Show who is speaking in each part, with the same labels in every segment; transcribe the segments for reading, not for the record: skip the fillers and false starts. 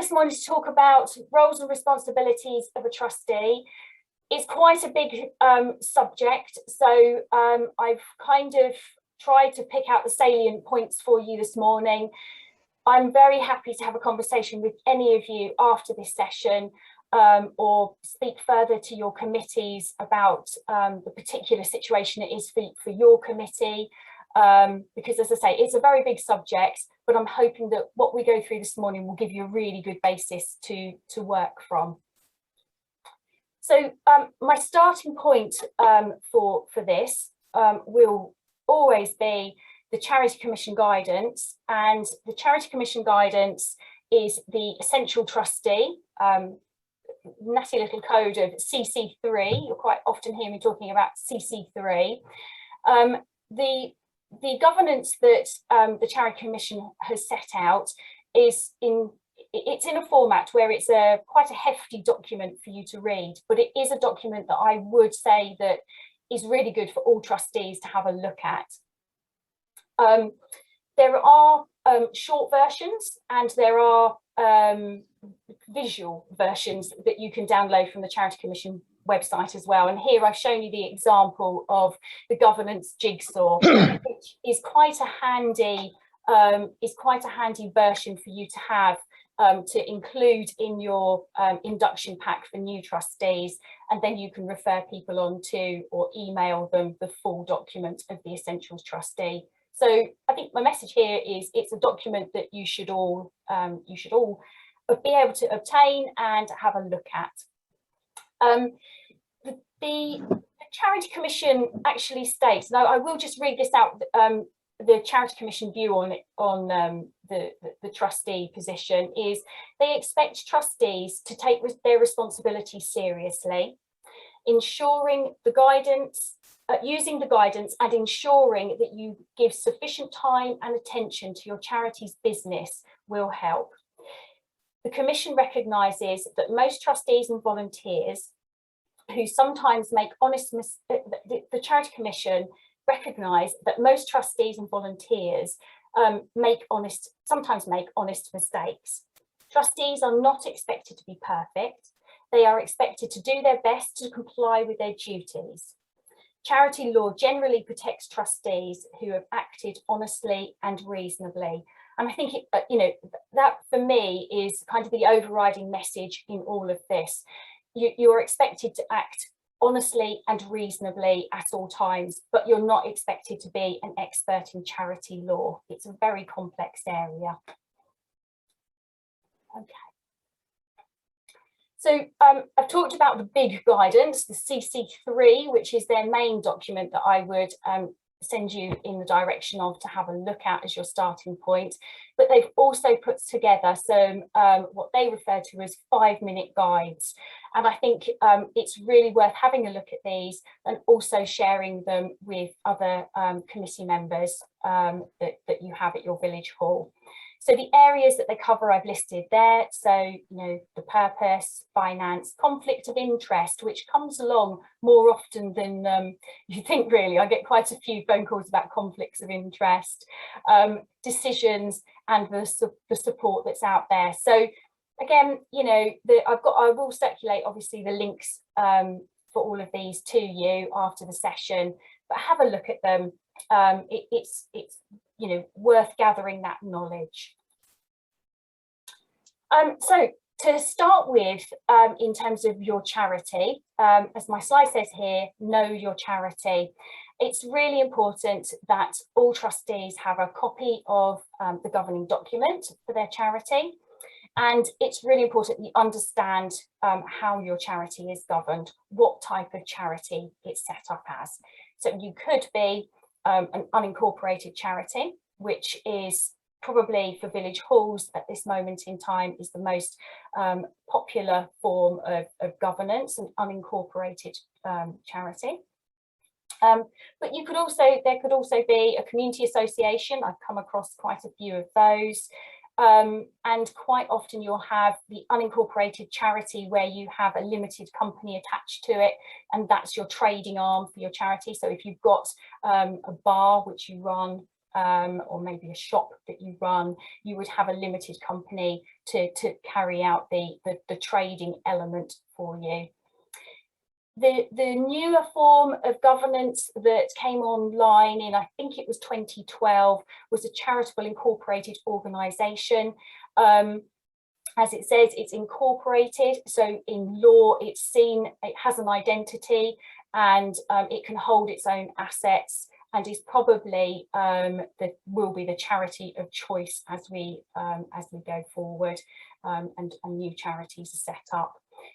Speaker 1: this morning to talk about roles and responsibilities of a trustee. It's quite a big subject, so I've kind of tried to pick out the salient points for you this morning. I'm very happy to have a conversation with any of you after this session, or speak further to your committees about the particular situation it is for your committee, because as I say, it's a very big subject, but I'm hoping that what we go through this morning will give you a really good basis to work from. So my starting point for this will always be the Charity Commission guidance, and the Charity Commission guidance is the essential trustee, nasty little code of CC3. You'll quite often hear me talking about CC3. The governance that the Charity Commission has set out is in a format where it's quite a hefty document for you to read, but it is a document that I would say that is really good for all trustees to have a look at. There are short versions and there are visual versions that you can download from the Charity Commission website as well. And here I've shown you the example of the governance jigsaw, which is quite a handy version for you to have to include in your induction pack for new trustees, and then you can refer people on to or email them the full document of the Essentials Trustee. So I think my message here is it's a document that you should all be able to obtain and have a look at. The Charity Commission actually states, now I will just read this out, the Charity Commission view on the trustee position is they expect trustees to take their responsibility seriously, ensuring the guidance, using the guidance and ensuring that you give sufficient time and attention to your charity's business will help. The Commission recognises that most trustees and volunteers who sometimes make honest the Charity Commission recognise that most trustees and volunteers sometimes make honest mistakes. Trustees are not expected to be perfect. They are expected to do their best to comply with their duties. Charity law generally protects trustees who have acted honestly and reasonably. And I think that for me is kind of the overriding message in all of this. You're expected to act honestly and reasonably at all times, but you're not expected to be an expert in charity law. It's a very complex area. Okay. So I've talked about the big guidance, the CC3, which is their main document that I would send you in the direction of to have a look at as your starting point. But they've also put together some what they refer to as 5-minute guides. And I think it's really worth having a look at these and also sharing them with other committee members that you have at your village hall. So the areas that they cover I've listed there. So, the purpose, finance, conflict of interest, which comes along more often than you think, really. I get quite a few phone calls about conflicts of interest, decisions and the support that's out there. So again, I will circulate obviously the links for all of these to you after the session, but have a look at them. It's worth gathering that knowledge. So to start with, in terms of your charity, as my slide says here, know your charity. It's really important that all trustees have a copy of the governing document for their charity. And it's really important that you understand how your charity is governed, what type of charity it's set up as. So you could be an unincorporated charity, which is probably for village halls at this moment in time is the most popular form of governance, an unincorporated charity. But there could also be a community association. I've come across quite a few of those. And quite often you'll have the unincorporated charity where you have a limited company attached to it, and that's your trading arm for your charity. So if you've got a bar which you run or maybe a shop that you run, you would have a limited company to carry out the trading element for you. The newer form of governance that came online in, I think it was 2012, was a charitable incorporated organisation. As it says, it's incorporated, so in law it's seen, it has an identity, and it can hold its own assets, and is probably will be the charity of choice as we go forward, and new charities are set up.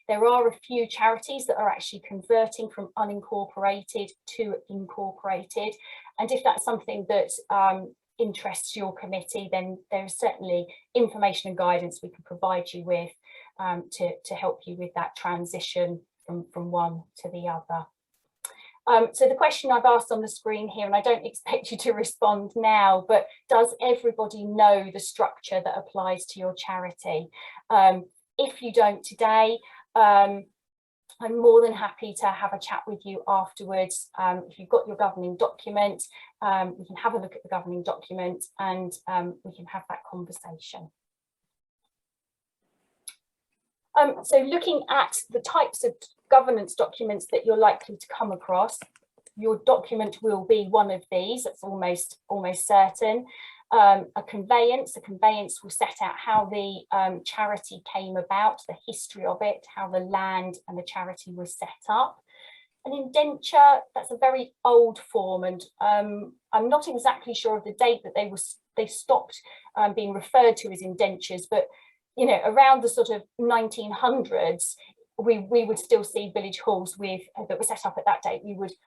Speaker 1: There are a few charities that are actually converting from unincorporated to incorporated, and if that's something that interests your committee, then there is certainly information and guidance we can provide you with to help you with that transition from one to the other. So the question I've asked on the screen here, and I don't expect you to respond now, but does everybody know the structure that applies to your charity? If you don't today, I'm more than happy to have a chat with you afterwards. If you've got your governing document, we can have a look at the governing document, and we can have that conversation. So looking at the types of governance documents that you're likely to come across, your document will be one of these. That's almost certain. A conveyance will set out how the charity came about, the history of it, how the land and the charity was set up. An indenture, that's a very old form, and I'm not exactly sure of the date that they stopped being referred to as indentures, but you know, around the sort of 1900s, we would still see village halls that were set up at that date.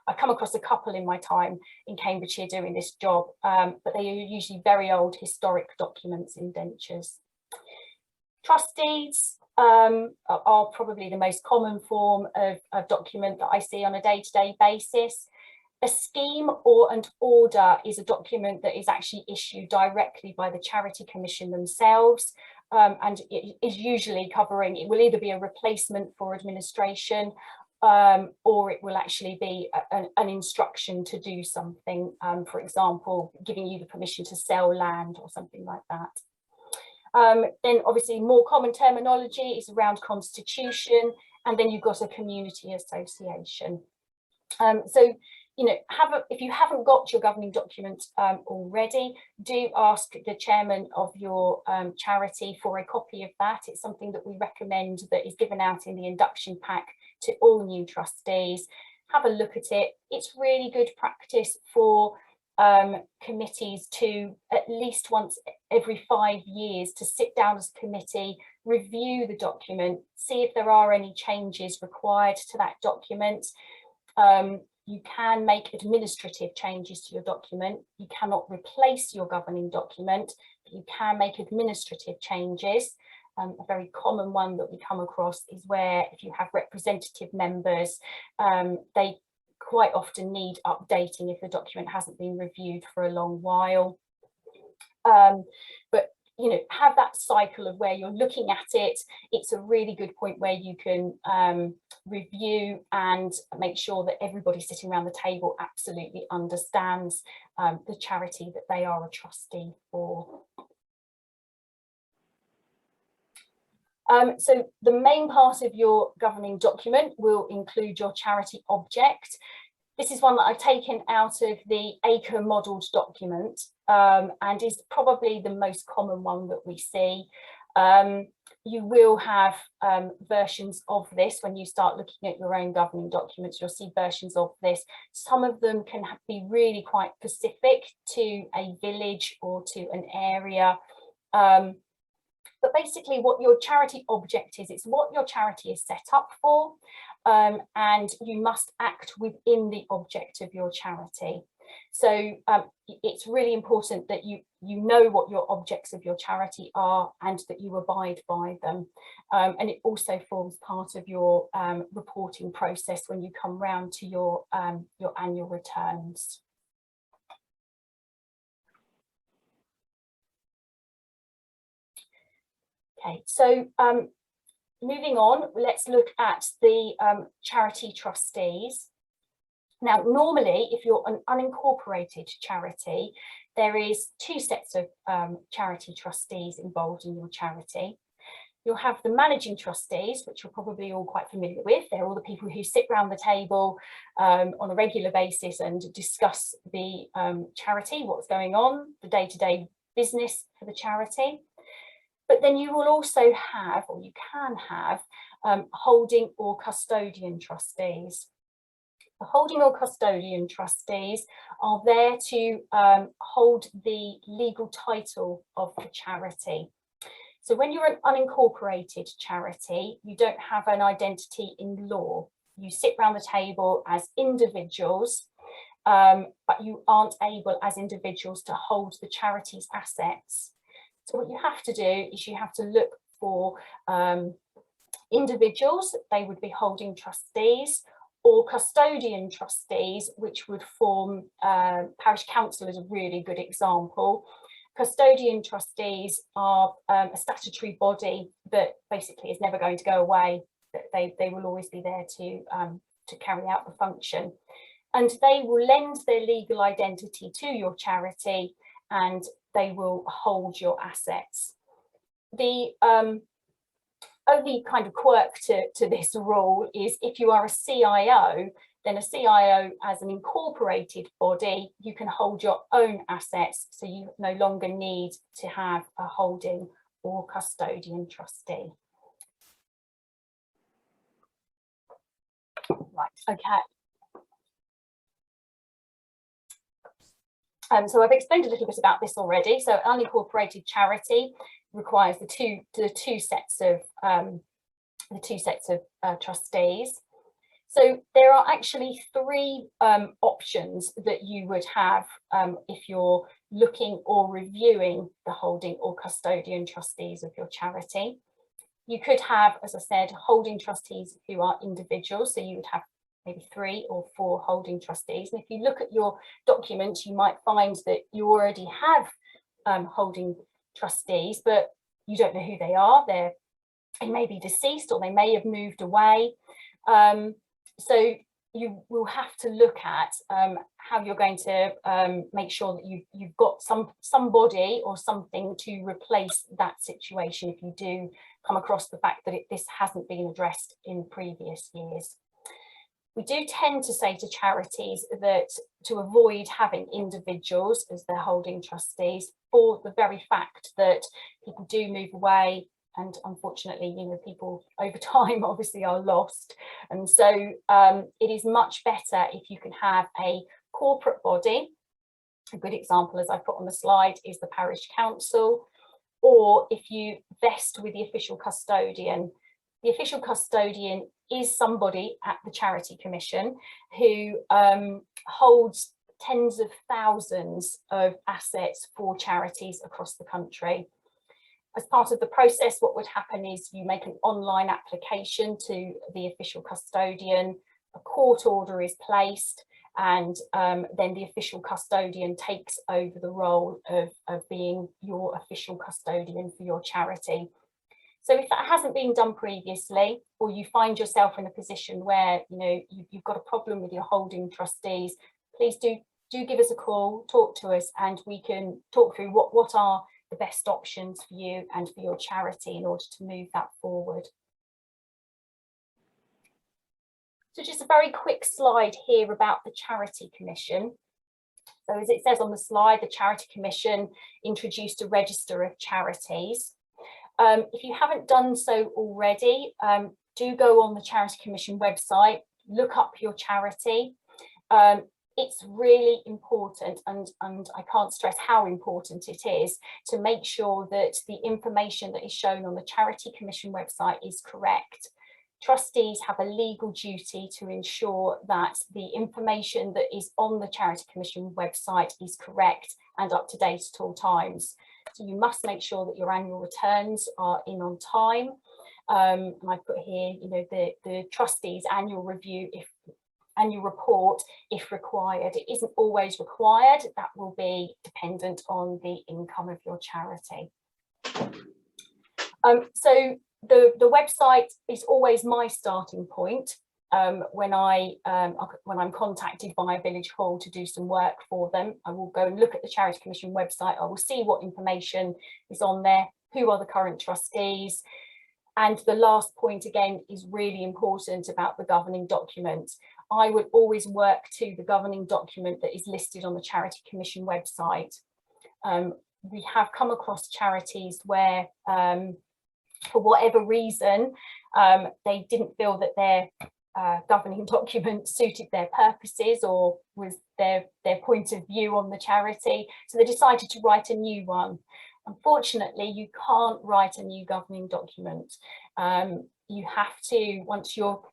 Speaker 1: I come across a couple in my time in Cambridgeshire doing this job, but they are usually very old historic documents, indentures. Trustees are probably the most common form of document that I see on a day-to-day basis. A scheme or an order is a document that is actually issued directly by the Charity Commission themselves. And it is usually covering, it will either be a replacement for administration, or it will actually be an instruction to do something, for example, giving you the permission to sell land or something like that. Then obviously more common terminology is around constitution, and then you've got a community association. So, you know, if you haven't got your governing document already, do ask the chairman of your charity for a copy of that. It's something that we recommend that is given out in the induction pack to all new trustees. Have a look at it. It's really good practice for committees to at least once every 5 years to sit down as a committee, review the document, see if there are any changes required to that document. You can make administrative changes to your document. You cannot replace your governing document, but you can make administrative changes. A very common one that we come across is where if you have representative members, they quite often need updating if the document hasn't been reviewed for a long while. But you know, have that cycle of where you're looking at it. It's a really good point where you can review and make sure that everybody sitting around the table absolutely understands the charity that they are a trustee for. So the main part of your governing document will include your charity object. This is one that I've taken out of the acre modelled document, and is probably the most common one that we see. You will have versions of this when you start looking at your own governing documents. You'll see versions of this. Some of them can be really quite specific to a village or to an area. But basically what your charity object is, it's what your charity is set up for, and you must act within the object of your charity. So it's really important that you know what your objects of your charity are and that you abide by them. And it also forms part of your reporting process when you come round to your annual returns. Okay, so moving on, let's look at the charity trustees. Now, normally, if you're an unincorporated charity, there is two sets of charity trustees involved in your charity. You'll have the managing trustees, which you're probably all quite familiar with. They're all the people who sit around the table on a regular basis and discuss the charity, what's going on, the day-to-day business for the charity. But then you will also have, or you can have, holding or custodian trustees. The holding or custodian trustees are there to hold the legal title of the charity. So when you're an unincorporated charity, you don't have an identity in law. You sit around the table as individuals, but you aren't able as individuals to hold the charity's assets. So what you have to do is you have to look for individuals, they would be holding trustees, or custodian trustees, which would form parish council is a really good example. Custodian trustees are a statutory body that basically is never going to go away. They will always be there to carry out the function. And they will lend their legal identity to your charity and they will hold your assets. The only kind of quirk to this rule is if you are a CIO, then a CIO as an incorporated body, you can hold your own assets, so you no longer need to have a holding or custodian trustee. Right, okay. So I've explained a little bit about this already. So unincorporated charity requires the two sets of trustees. So there are actually three options that you would have if you're looking or reviewing the holding or custodian trustees of your charity. You could have, as I said, holding trustees who are individuals. So you would have maybe 3 or 4 holding trustees. And if you look at your documents, you might find that you already have holding trustees, but you don't know who they are. They may be deceased or they may have moved away. So you will have to look at how you're going to make sure that you've got somebody or something to replace that situation if you do come across the fact that this hasn't been addressed in previous years. We do tend to say to charities that to avoid having individuals as their holding trustees for the very fact that people do move away, and unfortunately, you know, people over time obviously are lost. And so it is much better if you can have a corporate body. A good example, as I put on the slide, is the parish council, or if you vest with the official custodian. The official custodian is somebody at the Charity Commission who holds tens of thousands of assets for charities across the country. As part of the process, what would happen is you make an online application to the official custodian, a court order is placed, and then the official custodian takes over the role of being your official custodian for your charity. So if that hasn't been done previously, or you find yourself in a position where you've got a problem with your holding trustees, please do give us a call, talk to us, and we can talk through what are the best options for you and for your charity in order to move that forward. So just a very quick slide here about the Charity Commission. So as it says on the slide, the Charity Commission introduced a register of charities. If you haven't done so already, do go on the Charity Commission website, look up your charity. It's really important, and I can't stress how important it is to make sure that the information that is shown on the Charity Commission website is correct. Trustees have a legal duty to ensure that the information that is on the Charity Commission website is correct and up to date at all times. So you must make sure that your annual returns are in on time. And I put here, the trustees' annual review, annual report, if required. It isn't always required. That will be dependent on the income of your charity. So the website is always my starting point. when I'm contacted by a village hall to do some work for them, I will go and look at the Charity Commission website. I will see what information is on there, who are the current trustees. And the last point again is really important about the governing document. I would always work to the governing document that is listed on the Charity Commission website. We have come across charities where, for whatever reason, they didn't feel that their governing document suited their purposes or was their point of view on the charity, so they decided to write a new one. Unfortunately, you can't write a new governing document. You have to, once your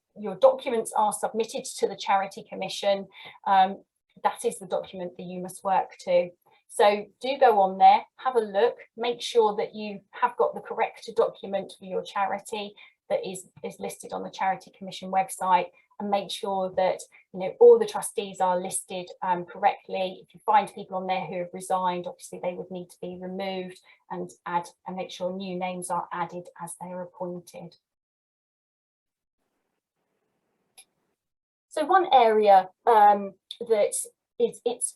Speaker 1: documents are submitted to the Charity Commission, that is the document that you must work to. So do go on there, have a look, make sure that you have got the correct document for your charity that is listed on the Charity Commission website, and make sure that all the trustees are listed correctly. If you find people on there who have resigned, obviously they would need to be removed, and make sure new names are added as they are appointed. So one area that it's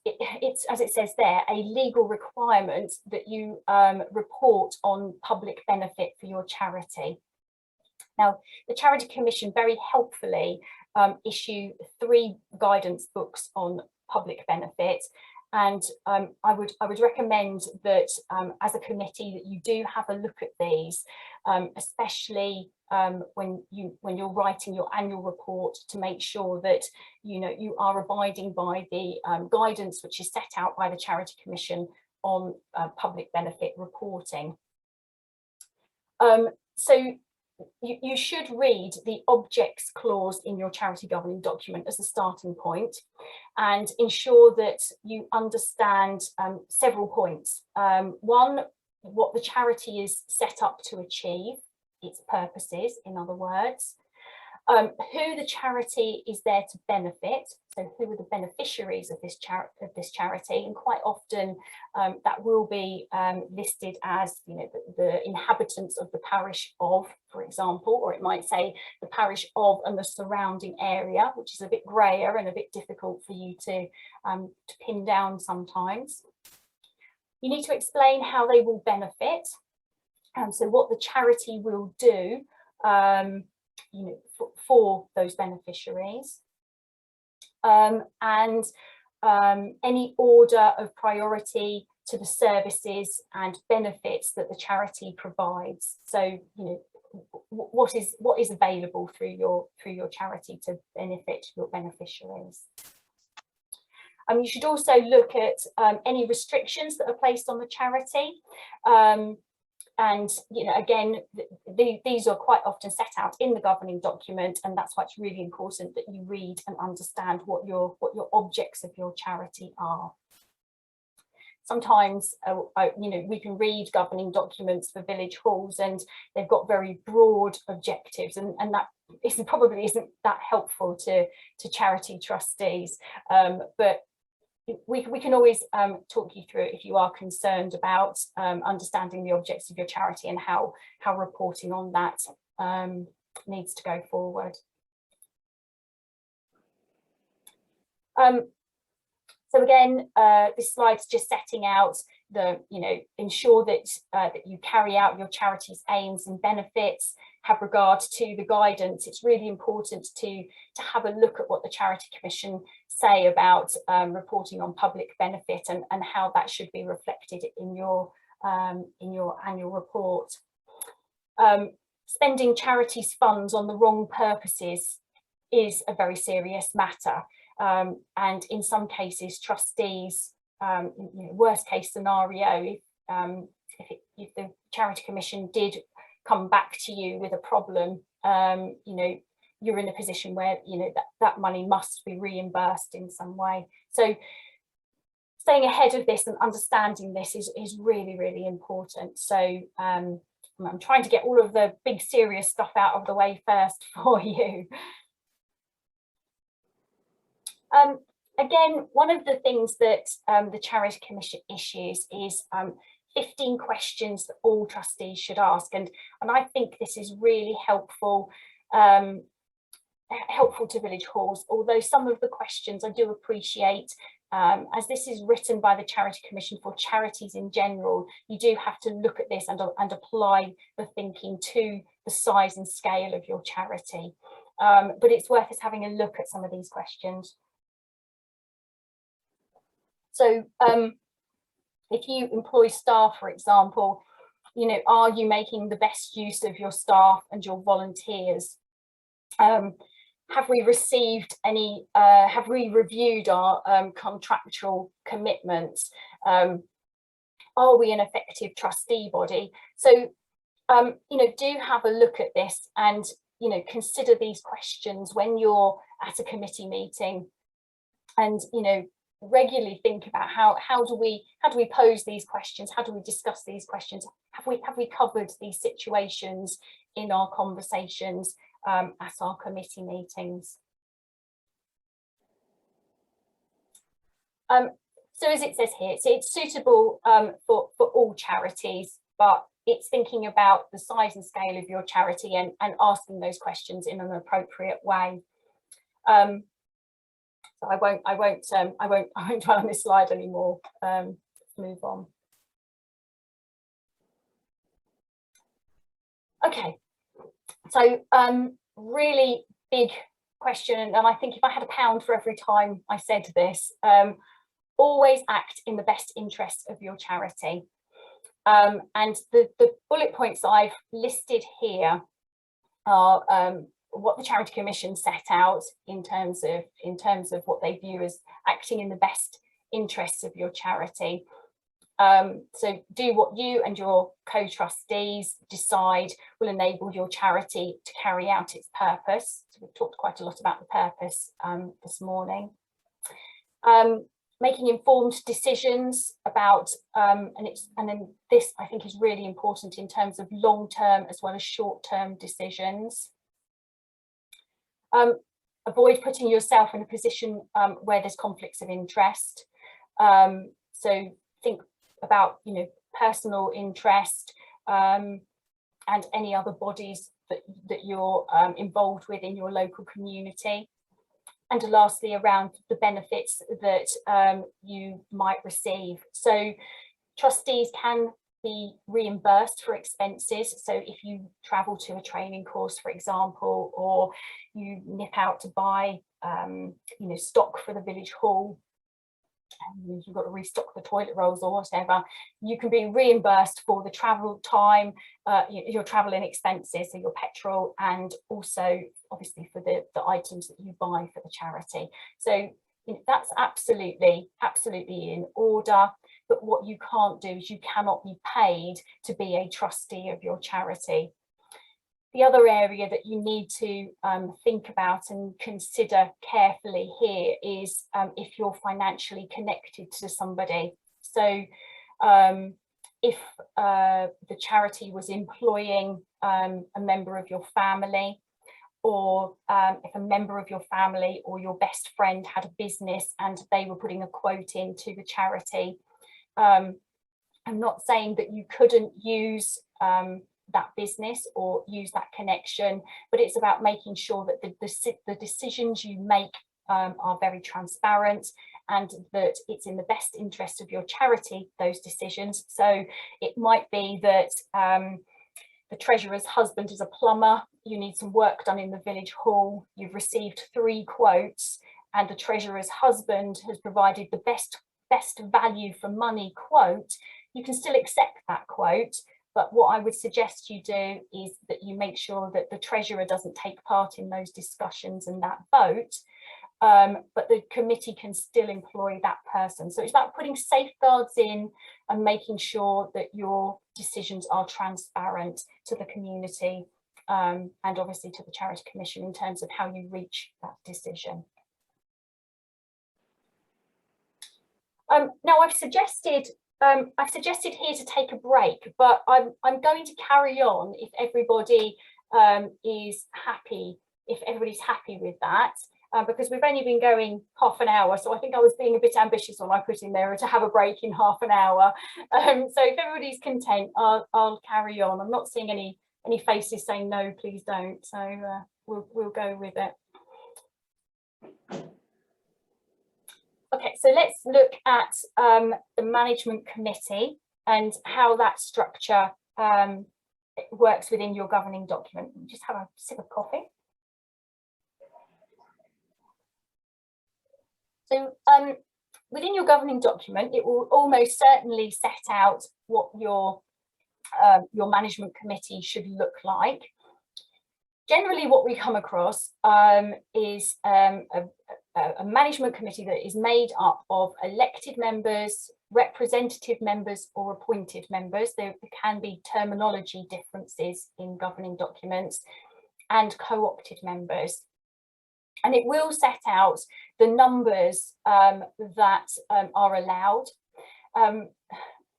Speaker 1: as it says there, a legal requirement that you report on public benefit for your charity. Now, the Charity Commission very helpfully issue 3 guidance books on public benefit, and I would recommend that as a committee that you do have a look at these, especially when you're writing your annual report, to make sure that you are abiding by the guidance which is set out by the Charity Commission on public benefit reporting. So you should read the objects clause in your charity governing document as a starting point, and ensure that you understand several points. One, what the charity is set up to achieve, its purposes, in other words, who the charity is there to benefit, so who are the beneficiaries of this charity, and quite often that will be listed as the inhabitants of the parish of, for example, or it might say the parish of and the surrounding area, which is a bit grayer and a bit difficult for you to pin down sometimes. You need to explain how they will benefit, so what the charity will do for those beneficiaries, and any order of priority to the services and benefits that the charity provides. So what is available through your charity to benefit your beneficiaries. You should also look at any restrictions that are placed on the charity. And again, these are quite often set out in the governing document, and that's why it's really important that you read and understand what your objects of your charity are. Sometimes we can read governing documents for village halls and they've got very broad objectives, and that probably isn't that helpful to charity trustees, but we can always talk you through it if you are concerned about understanding the objects of your charity and how reporting on that needs to go forward. So again, this slide's just setting out ensure that that you carry out your charity's aims and benefits, have regard to the guidance. It's really important to have a look at what the Charity Commission say about reporting on public benefit and how that should be reflected in your annual report. Spending charities' funds on the wrong purposes is a very serious matter, and in some cases trustees, worst case scenario, if the Charity Commission did come back to you with a problem, you're in a position where that money must be reimbursed in some way. So staying ahead of this and understanding this is really, really important. So I'm trying to get all of the big serious stuff out of the way first for you. Again, one of the things that the Charity Commission issues is 15 questions that all trustees should ask, and I think this is really helpful helpful to village halls, although some of the questions I do appreciate, as this is written by the Charity Commission for charities in general, you do have to look at this and apply the thinking to the size and scale of your charity. But it's worth us having a look at some of these questions. So if you employ staff, for example, you know, are you making the best use of your staff and your volunteers? Have we received any, have we reviewed our contractual commitments? Are we an effective trustee body? So, you know, do have a look at this and, you know, consider these questions when you're at a committee meeting, and, you know, regularly think about how do we pose these questions, how do we discuss these questions, have we covered these situations in our conversations at our committee meetings. So as it says here, it's suitable for all charities, but it's thinking about the size and scale of your charity and asking those questions in an appropriate way. So I won't dwell on this slide anymore. Let's move on. Okay, so really big question, and I think if I had £1 for every time I said this, always act in the best interest of your charity. And the bullet points I've listed here are what the Charity Commission set out in terms of what they view as acting in the best interests of your charity. So do what you and your co-trustees decide will enable your charity to carry out its purpose. So we've talked quite a lot about the purpose this morning. Making informed decisions about, and then this I think is really important in terms of long-term as well as short-term decisions. Avoid putting yourself in a position where there's conflicts of interest. So think about, you know, personal interest and any other bodies that you're involved with in your local community. And lastly, around the benefits that you might receive. So trustees can be reimbursed for expenses. So if you travel to a training course, for example, or you nip out to buy you know, stock for the village hall, and you've got to restock the toilet rolls or whatever, you can be reimbursed for the travel time, your travelling expenses, so your petrol, and also obviously for the items that you buy for the charity. So, you know, that's absolutely in order. But what you can't do is you cannot be paid to be a trustee of your charity. The other area that you need to think about and consider carefully here is if you're financially connected to somebody. So if the charity was employing a member of your family, or if a member of your family or your best friend had a business and they were putting a quote into the charity, I'm not saying that you couldn't use that business or use that connection, but it's about making sure that the decisions you make are very transparent and that it's in the best interest of your charity, those decisions. So it might be that the treasurer's husband is a plumber, you need some work done in the village hall, you've received 3 quotes, and the treasurer's husband has provided the best value for money quote. You can still accept that quote, but what I would suggest you do is that you make sure that the treasurer doesn't take part in those discussions and that vote, but the committee can still employ that person. So it's about putting safeguards in and making sure that your decisions are transparent to the community and obviously to the Charity Commission in terms of how you reach that decision. Now I've suggested here to take a break, but I'm going to carry on if everybody is happy, if everybody's happy with that, because we've only been going half an hour, so I think I was being a bit ambitious when I put in there to have a break in half an hour. So if everybody's content, I'll carry on. I'm not seeing any faces saying no, please don't. So we'll go with it. Okay, so let's look at the management committee and how that structure works within your governing document. Just have a sip of coffee. So within your governing document, it will almost certainly set out what your management committee should look like. Generally, what we come across is a management committee that is made up of elected members, representative members, or appointed members. There can be terminology differences in governing documents, and co-opted members. And it will set out the numbers that are allowed.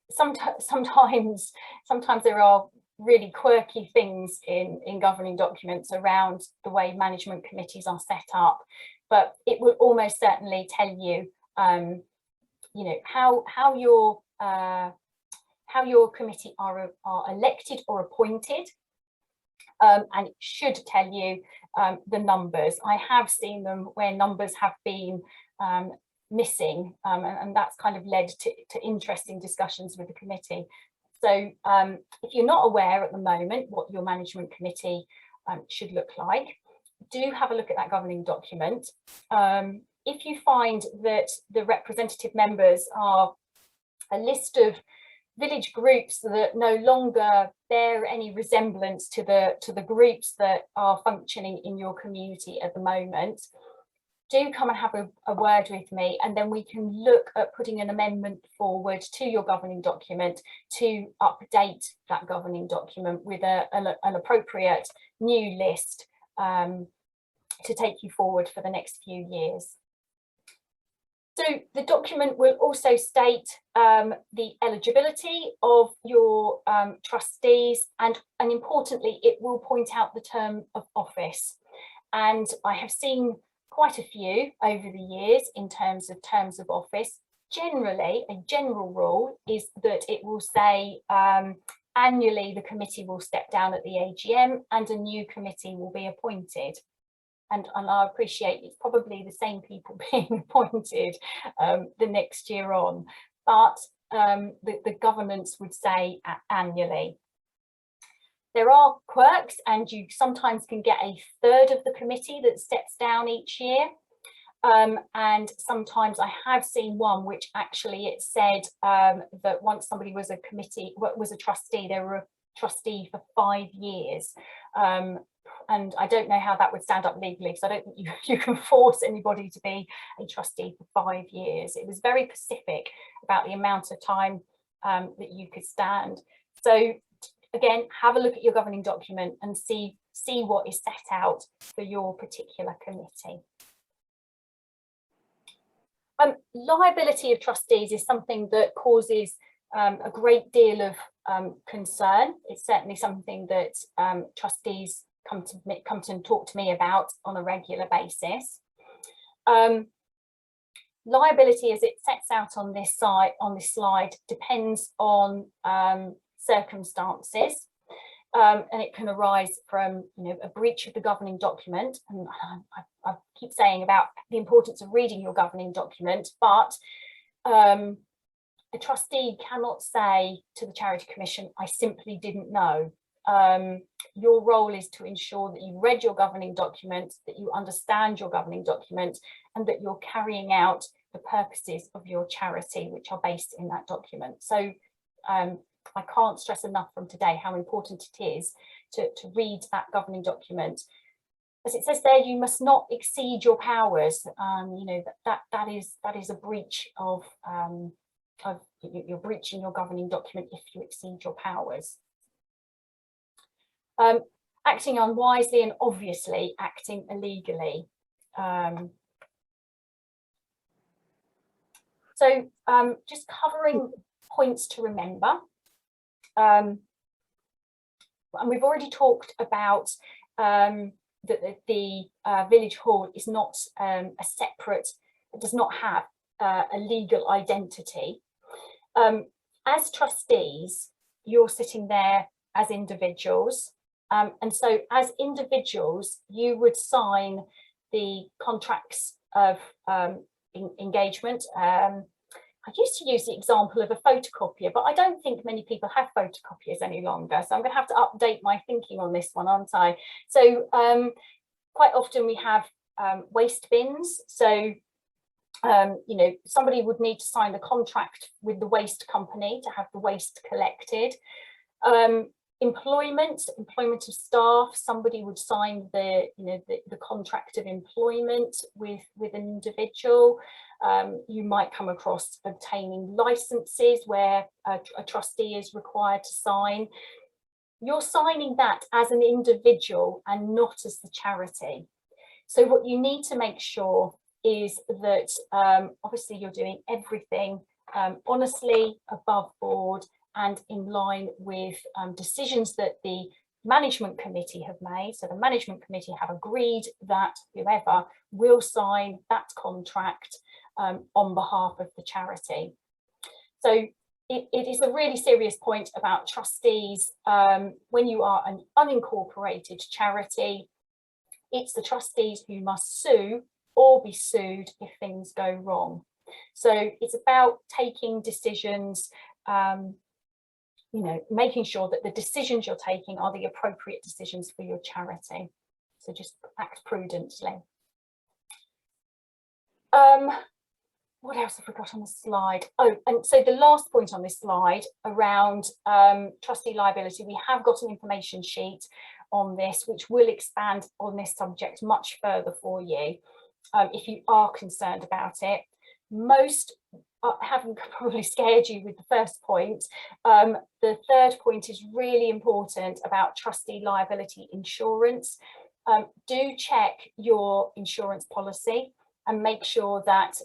Speaker 1: Sometimes there are really quirky things in governing documents around the way management committees are set up, but it will almost certainly tell you, you know, how your committee are elected or appointed. And it should tell you the numbers. I have seen them where numbers have been missing, and that's kind of led to interesting discussions with the committee. So if you're not aware at the moment what your management committee should look like, do have a look at that governing document. If you find that the representative members are a list of village groups that no longer bear any resemblance to the groups that are functioning in your community at the moment, do come and have a word with me, and then we can look at putting an amendment forward to your governing document to update that governing document with an appropriate new list to take you forward for the next few years. So the document will also state the eligibility of your trustees, and importantly, it will point out the term of office. And I have seen quite a few over the years in terms of terms of office. Generally, a general rule is that it will say annually the committee will step down at the AGM and a new committee will be appointed. And I appreciate it's probably the same people being appointed the next year on, but the governance would say annually. There are quirks, and you sometimes can get a third of the committee that steps down each year. And sometimes I have seen one which actually it said that once somebody was a trustee, they were a trustee for 5 years. And I don't know how that would stand up legally, because I don't think you can force anybody to be a trustee for 5 years. It was very specific about the amount of time that you could stand. So again, have a look at your governing document and see what is set out for your particular committee. Liability of trustees is something that causes a great deal of concern. It's certainly something that trustees come to talk to me about on a regular basis. Liability, as it sets out on this slide, depends on circumstances, and it can arise from a breach of the governing document. And I keep saying about the importance of reading your governing document, but a trustee cannot say to the Charity Commission, "I simply didn't know." Your role is to ensure that you've read your governing document, that you understand your governing document, and that you're carrying out the purposes of your charity, which are based in that document. So I can't stress enough from today how important it is to read that governing document. As it says there, you must not exceed your powers. That is a breach of you're breaching your governing document if you exceed your powers. Acting unwisely and obviously acting illegally. So just covering points to remember. And we've already talked about that the village hall is not a separate, it does not have a legal identity. As trustees, you're sitting there as individuals. And so as individuals, you would sign the contracts of engagement. I used to use the example of a photocopier, but I don't think many people have photocopiers any longer. So I'm going to have to update my thinking on this one, aren't I? So quite often we have waste bins. So, you know, somebody would need to sign the contract with the waste company to have the waste collected. Employment of staff, somebody would sign the, you know, the contract of employment with an individual. You might come across obtaining licenses where a trustee is required to sign. You're signing that as an individual and not as the charity. So what you need to make sure is that obviously you're doing everything honestly, above board, and in line with decisions that the management committee have made. So the management committee have agreed that whoever will sign that contract on behalf of the charity. So it is a really serious point about trustees. When you are an unincorporated charity, it's the trustees who must sue or be sued if things go wrong. So it's about taking decisions, you know, making sure that the decisions you're taking are the appropriate decisions for your charity. So just act prudently. What else have we got on the slide? Oh, and so the last point on this slide around trustee liability, we have got an information sheet on this, which will expand on this subject much further for you if you are concerned about it. Most haven't probably scared you with the first point. The third point is really important about trustee liability insurance. Do check your insurance policy and make sure that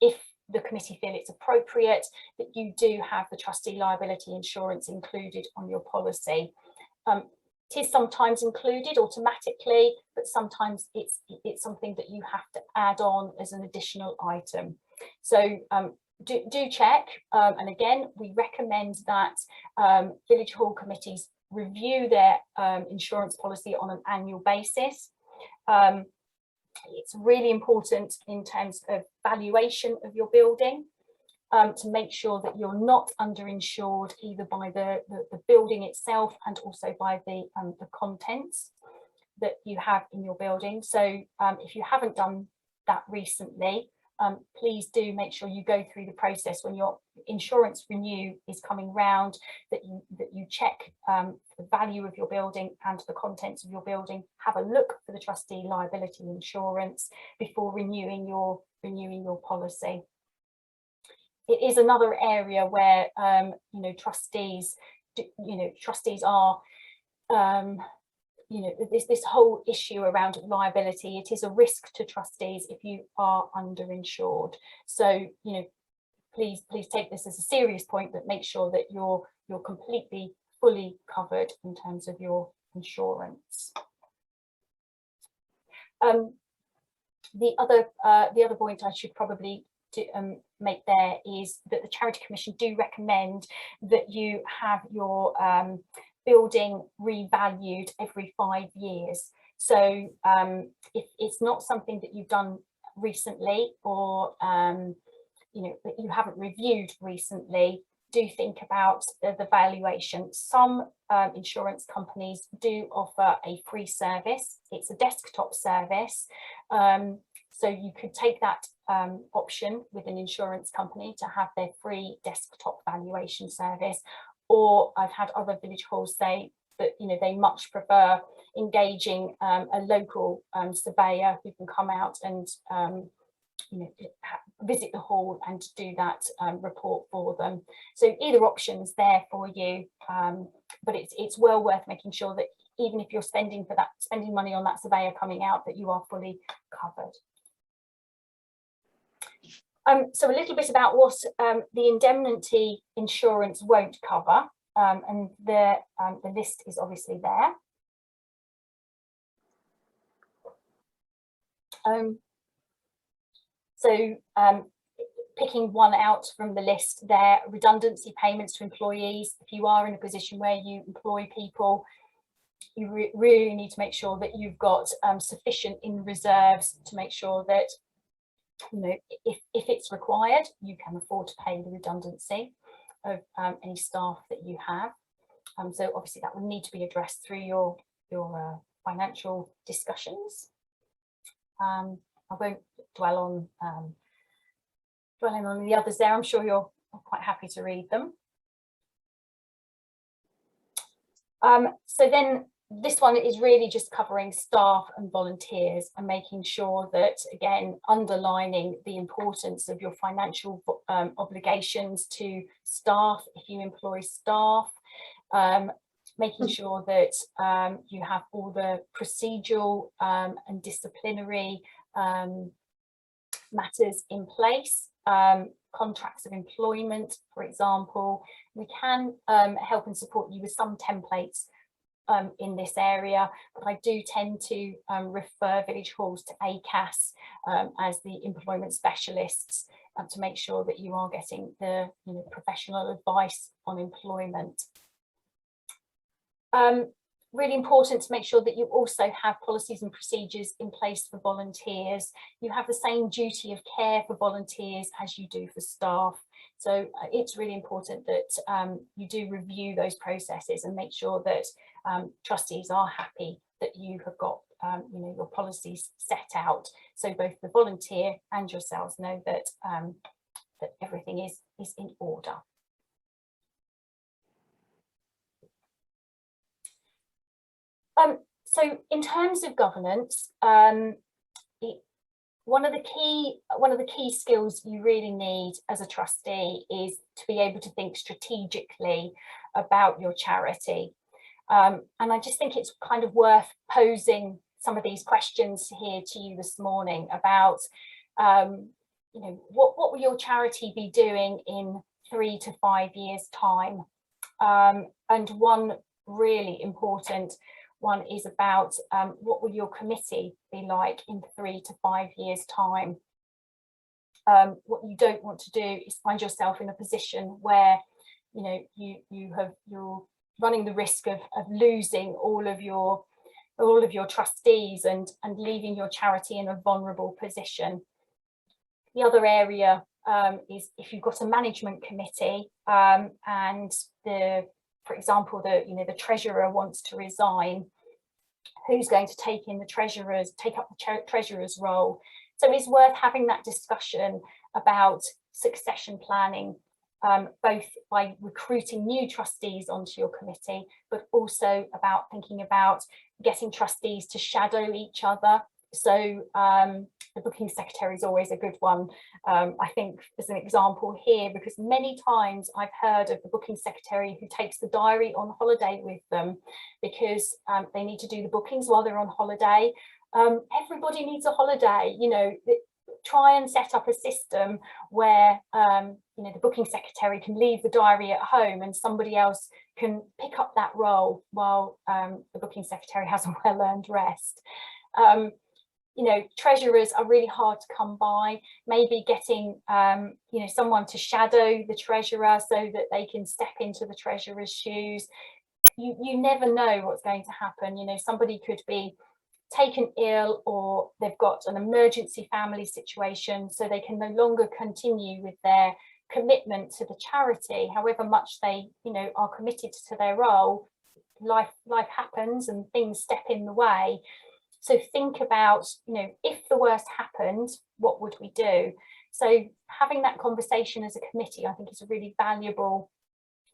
Speaker 1: if the committee feel it's appropriate, that you do have the trustee liability insurance included on your policy. It is sometimes included automatically, but sometimes it's something that you have to add on as an additional item. So do check, and again, we recommend that village hall committees review their insurance policy on an annual basis. It's really important in terms of valuation of your building, to make sure that you're not underinsured either by the building itself and also by the contents that you have in your building. So if you haven't done that recently, please do make sure you go through the process when your insurance renew is coming round, that you check the value of your building and the contents of your building. Have a look for the trustee liability insurance before renewing your policy. It is another area where you know, trustees are you know, this whole issue around liability. It is a risk to trustees if you are underinsured. So, you know, please take this as a serious point, but make sure that you're completely fully covered in terms of your insurance. The other point I should probably make there is that the Charity Commission do recommend that you have your building revalued every 5 years. So if it's not something that you've done recently, or you know, that you haven't reviewed recently, do think about the valuation. Some insurance companies do offer a free service. It's a desktop service. So you could take that option with an insurance company to have their free desktop valuation service. Or I've had other village halls say that, you know, they much prefer engaging a local surveyor who can come out and you know, visit the hall and do that report for them. So either option's there for you, but it's well worth making sure that even if you're spending money on that surveyor coming out, that you are fully covered. So a little bit about what the indemnity insurance won't cover, and the list is obviously there. Picking one out from the list there, redundancy payments to employees. If you are in a position where you employ people, you really need to make sure that you've got sufficient in reserves to make sure that you know, if it's required, you can afford to pay the redundancy of any staff that you have. So obviously that will need to be addressed through your financial discussions. I won't dwell on dwelling on the others there. I'm sure you're quite happy to read them. So then this one is really just covering staff and volunteers and making sure that, again, underlining the importance of your financial obligations to staff if you employ staff, making sure that you have all the procedural and disciplinary matters in place, contracts of employment, for example. We can help and support you with some templates in this area, but I do tend to refer village halls to ACAS as the employment specialists to make sure that you are getting the professional advice on employment. Really important to make sure that you also have policies and procedures in place for volunteers. You have the same duty of care for volunteers as you do for staff. So it's really important that you do review those processes and make sure that trustees are happy that you have got your policies set out. So both the volunteer and yourselves know that that everything is in order. So in terms of governance, one of the key skills you really need as a trustee is to be able to think strategically about your charity. And I just think it's kind of worth posing some of these questions here to you this morning about, what will your charity be doing in 3 to 5 years' time? And one really important one is about what will your committee be like in 3 to 5 years' time? What you don't want to do is find yourself in a position where you're running the risk of losing all of your trustees and leaving your charity in a vulnerable position. The other area is if you've got a management committee and for example, the treasurer wants to resign, who's going to take up the treasurer's role? So it's worth having that discussion about succession planning, both by recruiting new trustees onto your committee, but also about thinking about getting trustees to shadow each other. So the booking secretary is always a good one, I think, as an example here, because many times I've heard of the booking secretary who takes the diary on holiday with them because they need to do the bookings while they're on holiday. Everybody needs a holiday, try and set up a system where the booking secretary can leave the diary at home and somebody else can pick up that role while the booking secretary has a well-earned rest. Treasurers are really hard to come by. Maybe getting someone to shadow the treasurer so that they can step into the treasurer's shoes. You never know what's going to happen. Somebody could be taken ill, or they've got an emergency family situation, so they can no longer continue with their commitment to the charity. However much they are committed to their role, life happens and things step in the way. So think about, if the worst happened, what would we do? So having that conversation as a committee, I think, is a really valuable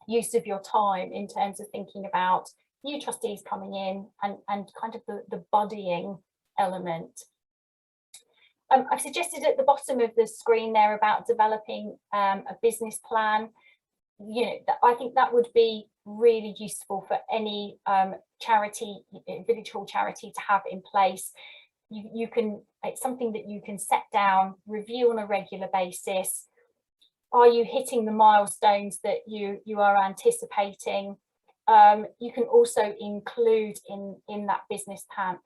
Speaker 1: use of your time in terms of thinking about new trustees coming in and kind of the buddying element. I've suggested at the bottom of the screen there about developing a business plan. I think that would be really useful for any charity, village hall charity, to have in place. It's something that you can set down, review on a regular basis. Are you hitting the milestones that you are anticipating? You can also include in that business plan,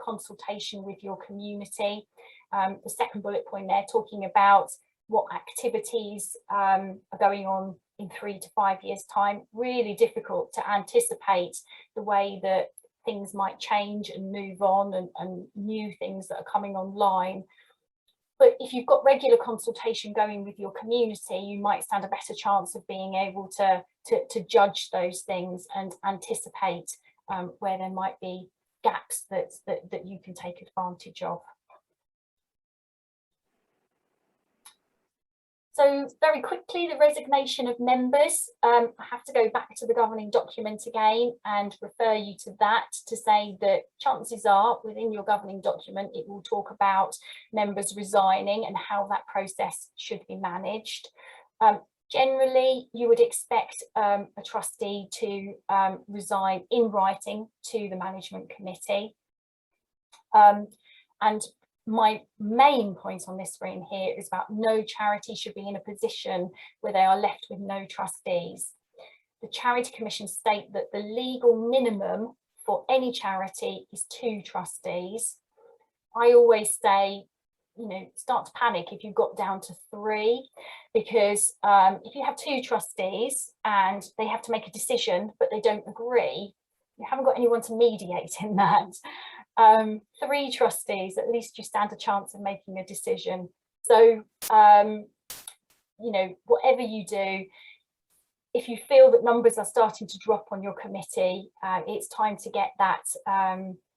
Speaker 1: consultation with your community. The second bullet point there, talking about what activities are going on in 3 to 5 years' time. Really difficult to anticipate the way that things might change and move on, and new things that are coming online. But if you've got regular consultation going with your community, you might stand a better chance of being able to judge those things and anticipate where there might be gaps that you can take advantage of. So very quickly, the resignation of members. I have to go back to the governing document again and refer you to that to say that chances are within your governing document, it will talk about members resigning and how that process should be managed. Generally, you would expect a trustee to resign in writing to the management committee. And my main point on this screen here is about no charity should be in a position where they are left with no trustees. The Charity Commission state that the legal minimum for any charity is 2 trustees. I always say, you know, start to panic if you've got down to 3, because if you have 2 trustees and they have to make a decision but they don't agree, you haven't got anyone to mediate in that. 3 trustees, at least you stand a chance of making a decision. So, you know, whatever you do, if you feel that numbers are starting to drop on your committee, it's time to get that,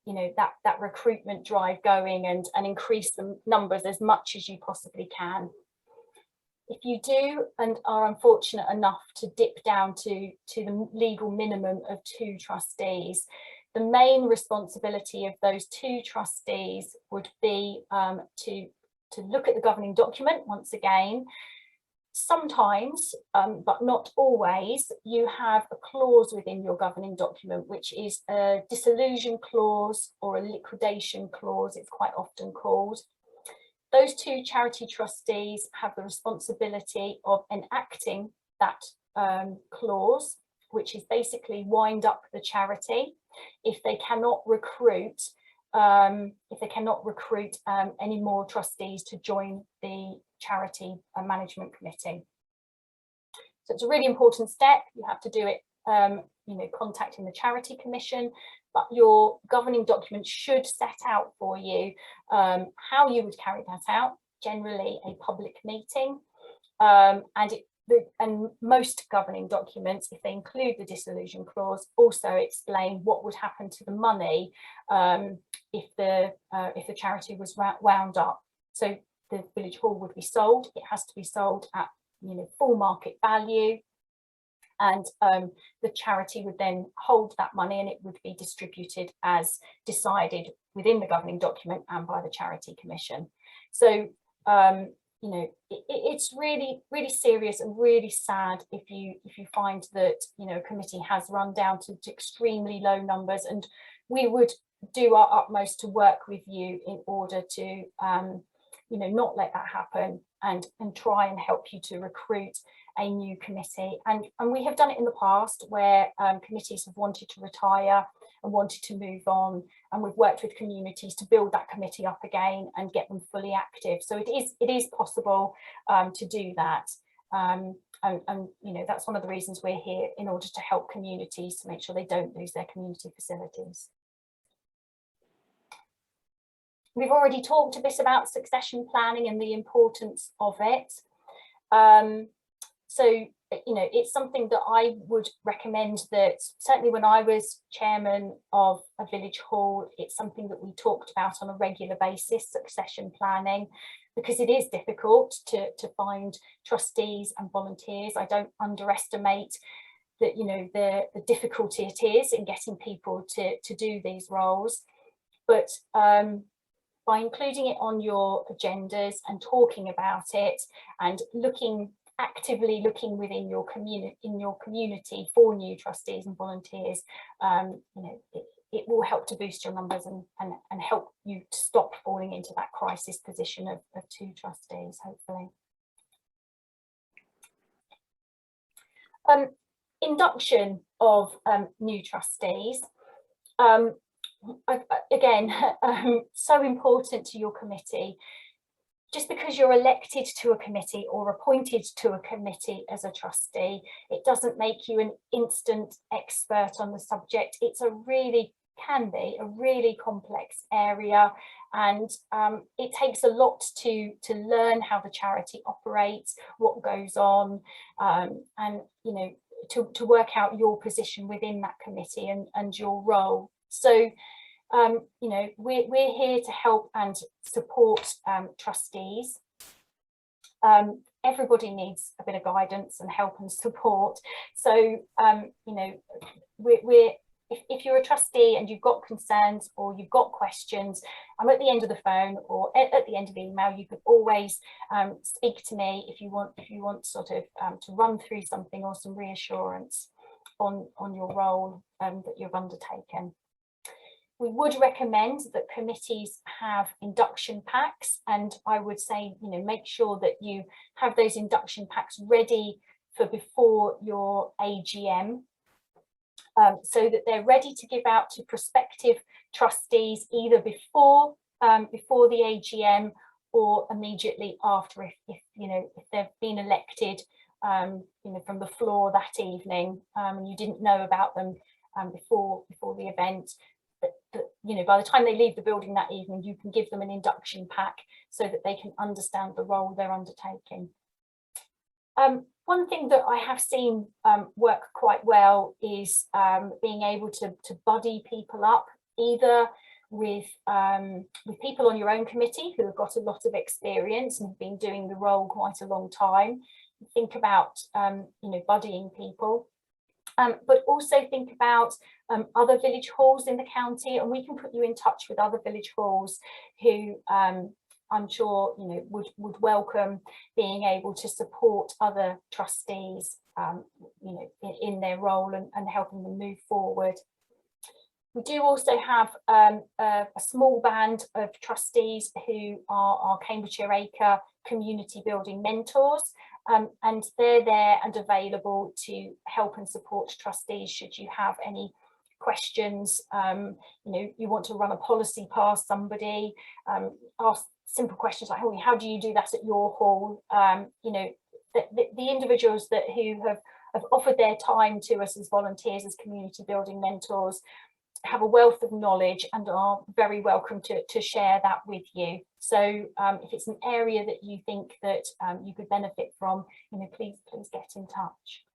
Speaker 1: you know, that recruitment drive going and increase the numbers as much as you possibly can. If you do and are unfortunate enough to dip down to the legal minimum of 2 trustees, the main responsibility of those 2 trustees would be to look at the governing document once again. Sometimes, but not always, you have a clause within your governing document, which is a dissolution clause or a liquidation clause, it's quite often called. Those 2 charity trustees have the responsibility of enacting that clause, which is basically wind up the charity if they cannot recruit any more trustees to join the charity management committee. So it's a really important step. You have to do it, you know, contacting the Charity Commission, but your governing document should set out for you how you would carry that out, generally a public meeting, and most governing documents, if they include the dissolution clause, also explain what would happen to the money if the charity was wound up. So the village hall would be sold. It has to be sold at, you know, full market value, and the charity would then hold that money and it would be distributed as decided within the governing document and by the Charity Commission. So you know, it's really serious and really sad if you find that, you know, a committee has run down to extremely low numbers, and we would do our utmost to work with you in order to you know, not let that happen and try and help you to recruit a new committee. And we have done it in the past where committees have wanted to retire and wanted to move on, and we've worked with communities to build that committee up again and get them fully active. So it is possible to do that, and you know, that's one of the reasons we're here, in order to help communities to make sure they don't lose their community facilities. We've already talked a bit about succession planning and the importance of it. So, you know, it's something that I would recommend, that certainly when I was chairman of a village hall, it's something that we talked about on a regular basis, succession planning, because it is difficult to find trustees and volunteers. I don't underestimate that, you know, the difficulty it is in getting people to do these roles. But by including it on your agendas and talking about it and actively looking within your community for new trustees and volunteers, you know, it will help to boost your numbers and help you to stop falling into that crisis position of 2 trustees, hopefully. Induction of new trustees. Again, so important to your committee. Just because you're elected to a committee or appointed to a committee as a trustee, it doesn't make you an instant expert on the subject. It's a really can be a really complex area, and it takes a lot to learn how the charity operates, what goes on, and you know, to work out your position within that committee and your role. So you know, we're here to help and support trustees. Everybody needs a bit of guidance and help and support. So you know, if you're a trustee and you've got concerns or you've got questions, I'm at the end of the phone or at the end of the email. You can always speak to me if you want sort of to run through something or some reassurance on your role that you've undertaken. We would recommend that committees have induction packs, and I would say, you know, make sure that you have those induction packs ready for before your AGM, so that they're ready to give out to prospective trustees either before the AGM or immediately after, if you know, if they've been elected you know, from the floor that evening, and you didn't know about them before the event. But you know, by the time they leave the building that evening, you can give them an induction pack so that they can understand the role they're undertaking. One thing that I have seen work quite well is being able to buddy people up, either with people on your own committee who have got a lot of experience and have been doing the role quite a long time. Think about you know, buddying people. But also think about other village halls in the county, and we can put you in touch with other village halls who I'm sure, you know, would welcome being able to support other trustees, you know, in their role and helping them move forward. We do also have a small band of trustees who are our Cambridgeshire Acre community building mentors. And they're there and available to help and support trustees should you have any questions. You know, you want to run a policy past somebody, ask simple questions like, oh, how do you do that at your hall? You know, the individuals who have offered their time to us as volunteers, as community building mentors, have a wealth of knowledge and are very welcome to share that with you. So if it's an area that you think that you could benefit from, you know, please get in touch.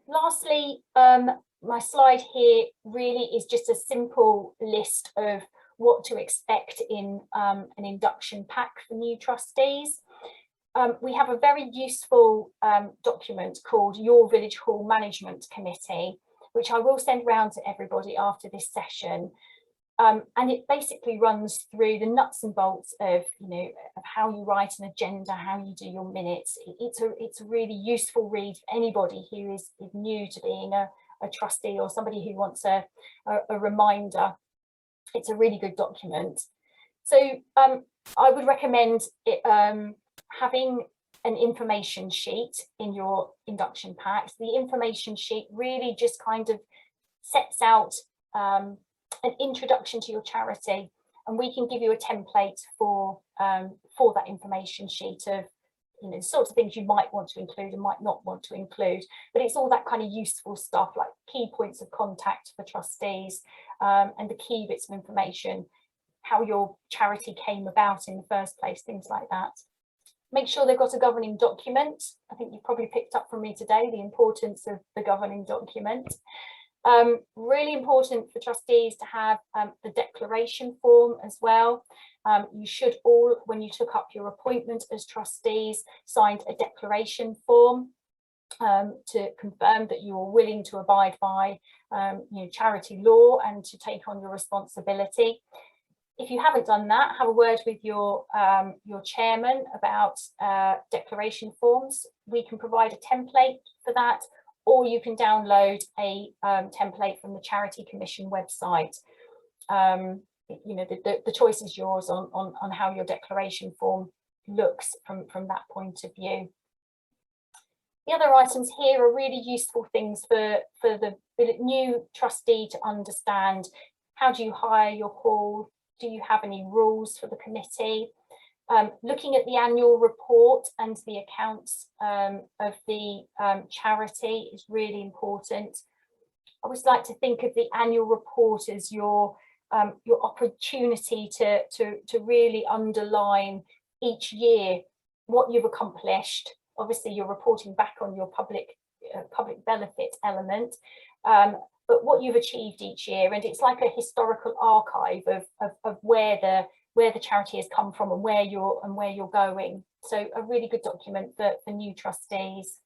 Speaker 1: Lastly, my slide here really is just a simple list of what to expect in an induction pack for new trustees. We have a very useful document called Your Village Hall Management Committee, which I will send round to everybody after this session. And it basically runs through the nuts and bolts of, you know, of how you write an agenda, how you do your minutes. It's a really useful read for anybody who is new to being a trustee or somebody who wants a reminder. It's a really good document. So I would recommend it, having an information sheet in your induction packs. The information sheet really just kind of sets out an introduction to your charity, and we can give you a template for that information sheet of, you know, the sorts of things you might want to include and might not want to include. But it's all that kind of useful stuff like key points of contact for trustees, and the key bits of information, how your charity came about in the first place, things like that. Make sure they've got a governing document. I think you've probably picked up from me today the importance of the governing document. Really important for trustees to have the declaration form as well. You should all, when you took up your appointment as trustees, signed a declaration form to confirm that you are willing to abide by you know, charity law and to take on your responsibility. If you haven't done that, have a word with your chairman about declaration forms. We can provide a template for that, or you can download a template from the Charity Commission website. You know, the choice is yours on how your declaration form looks from that point of view. The other items here are really useful things for the new trustee to understand. How do you hire your hall? Do you have any rules for the committee? Looking at the annual report and the accounts of the charity is really important. always like to think of the annual report as your opportunity to really underline each year what you've accomplished. Obviously, you're reporting back on your public benefit element, but what you've achieved each year, and it's like a historical archive of where the charity has come from and where you're going. So a really good document for new trustees.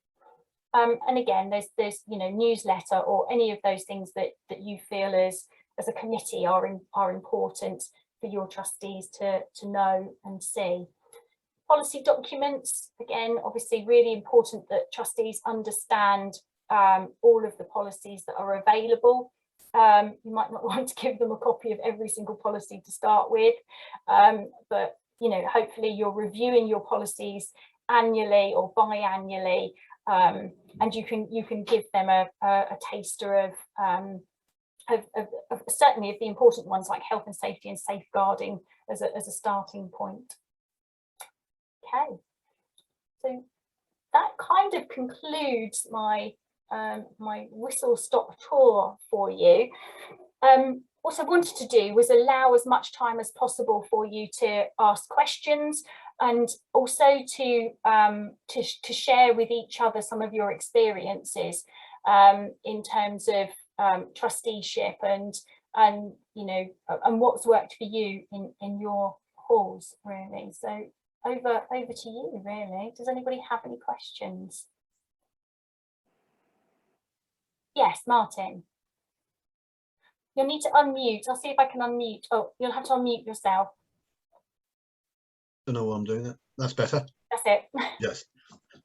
Speaker 1: And again, there's newsletter or any of those things that you feel as a committee are important for your trustees to know and see. Policy documents, again, obviously really important that trustees understand all of the policies that are available. You might not want to give them a copy of every single policy to start with, but hopefully you're reviewing your policies annually or biannually, and you can give them a taster of certainly of the important ones like health and safety and safeguarding as a starting point. Okay, so that kind of concludes my my whistle stop tour for you. What I wanted to do was allow as much time as possible for you to ask questions, and also to share with each other some of your experiences in terms of trusteeship and what's worked for you in your halls, really. So over to you, really. Does anybody have any questions? Yes, Martin. You'll need to unmute. I'll see if I can unmute. Oh, you'll have to unmute yourself.
Speaker 2: I don't know why I'm doing that. That's better.
Speaker 1: That's it.
Speaker 2: Yes.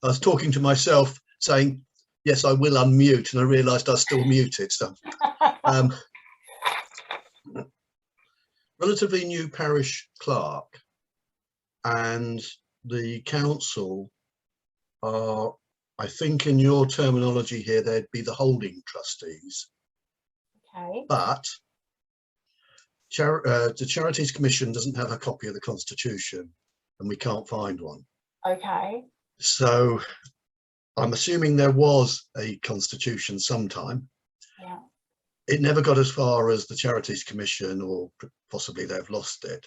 Speaker 2: I was talking to myself saying, yes, I will unmute, and I realised I was still muted. So, relatively new parish clerk, and the council are, I think in your terminology here, they'd be the holding trustees.
Speaker 1: Okay.
Speaker 2: But the Charities Commission doesn't have a copy of the Constitution, and we can't find one.
Speaker 1: Okay.
Speaker 2: So I'm assuming there was a Constitution sometime.
Speaker 1: Yeah.
Speaker 2: It never got as far as the Charities Commission, or possibly they've lost it.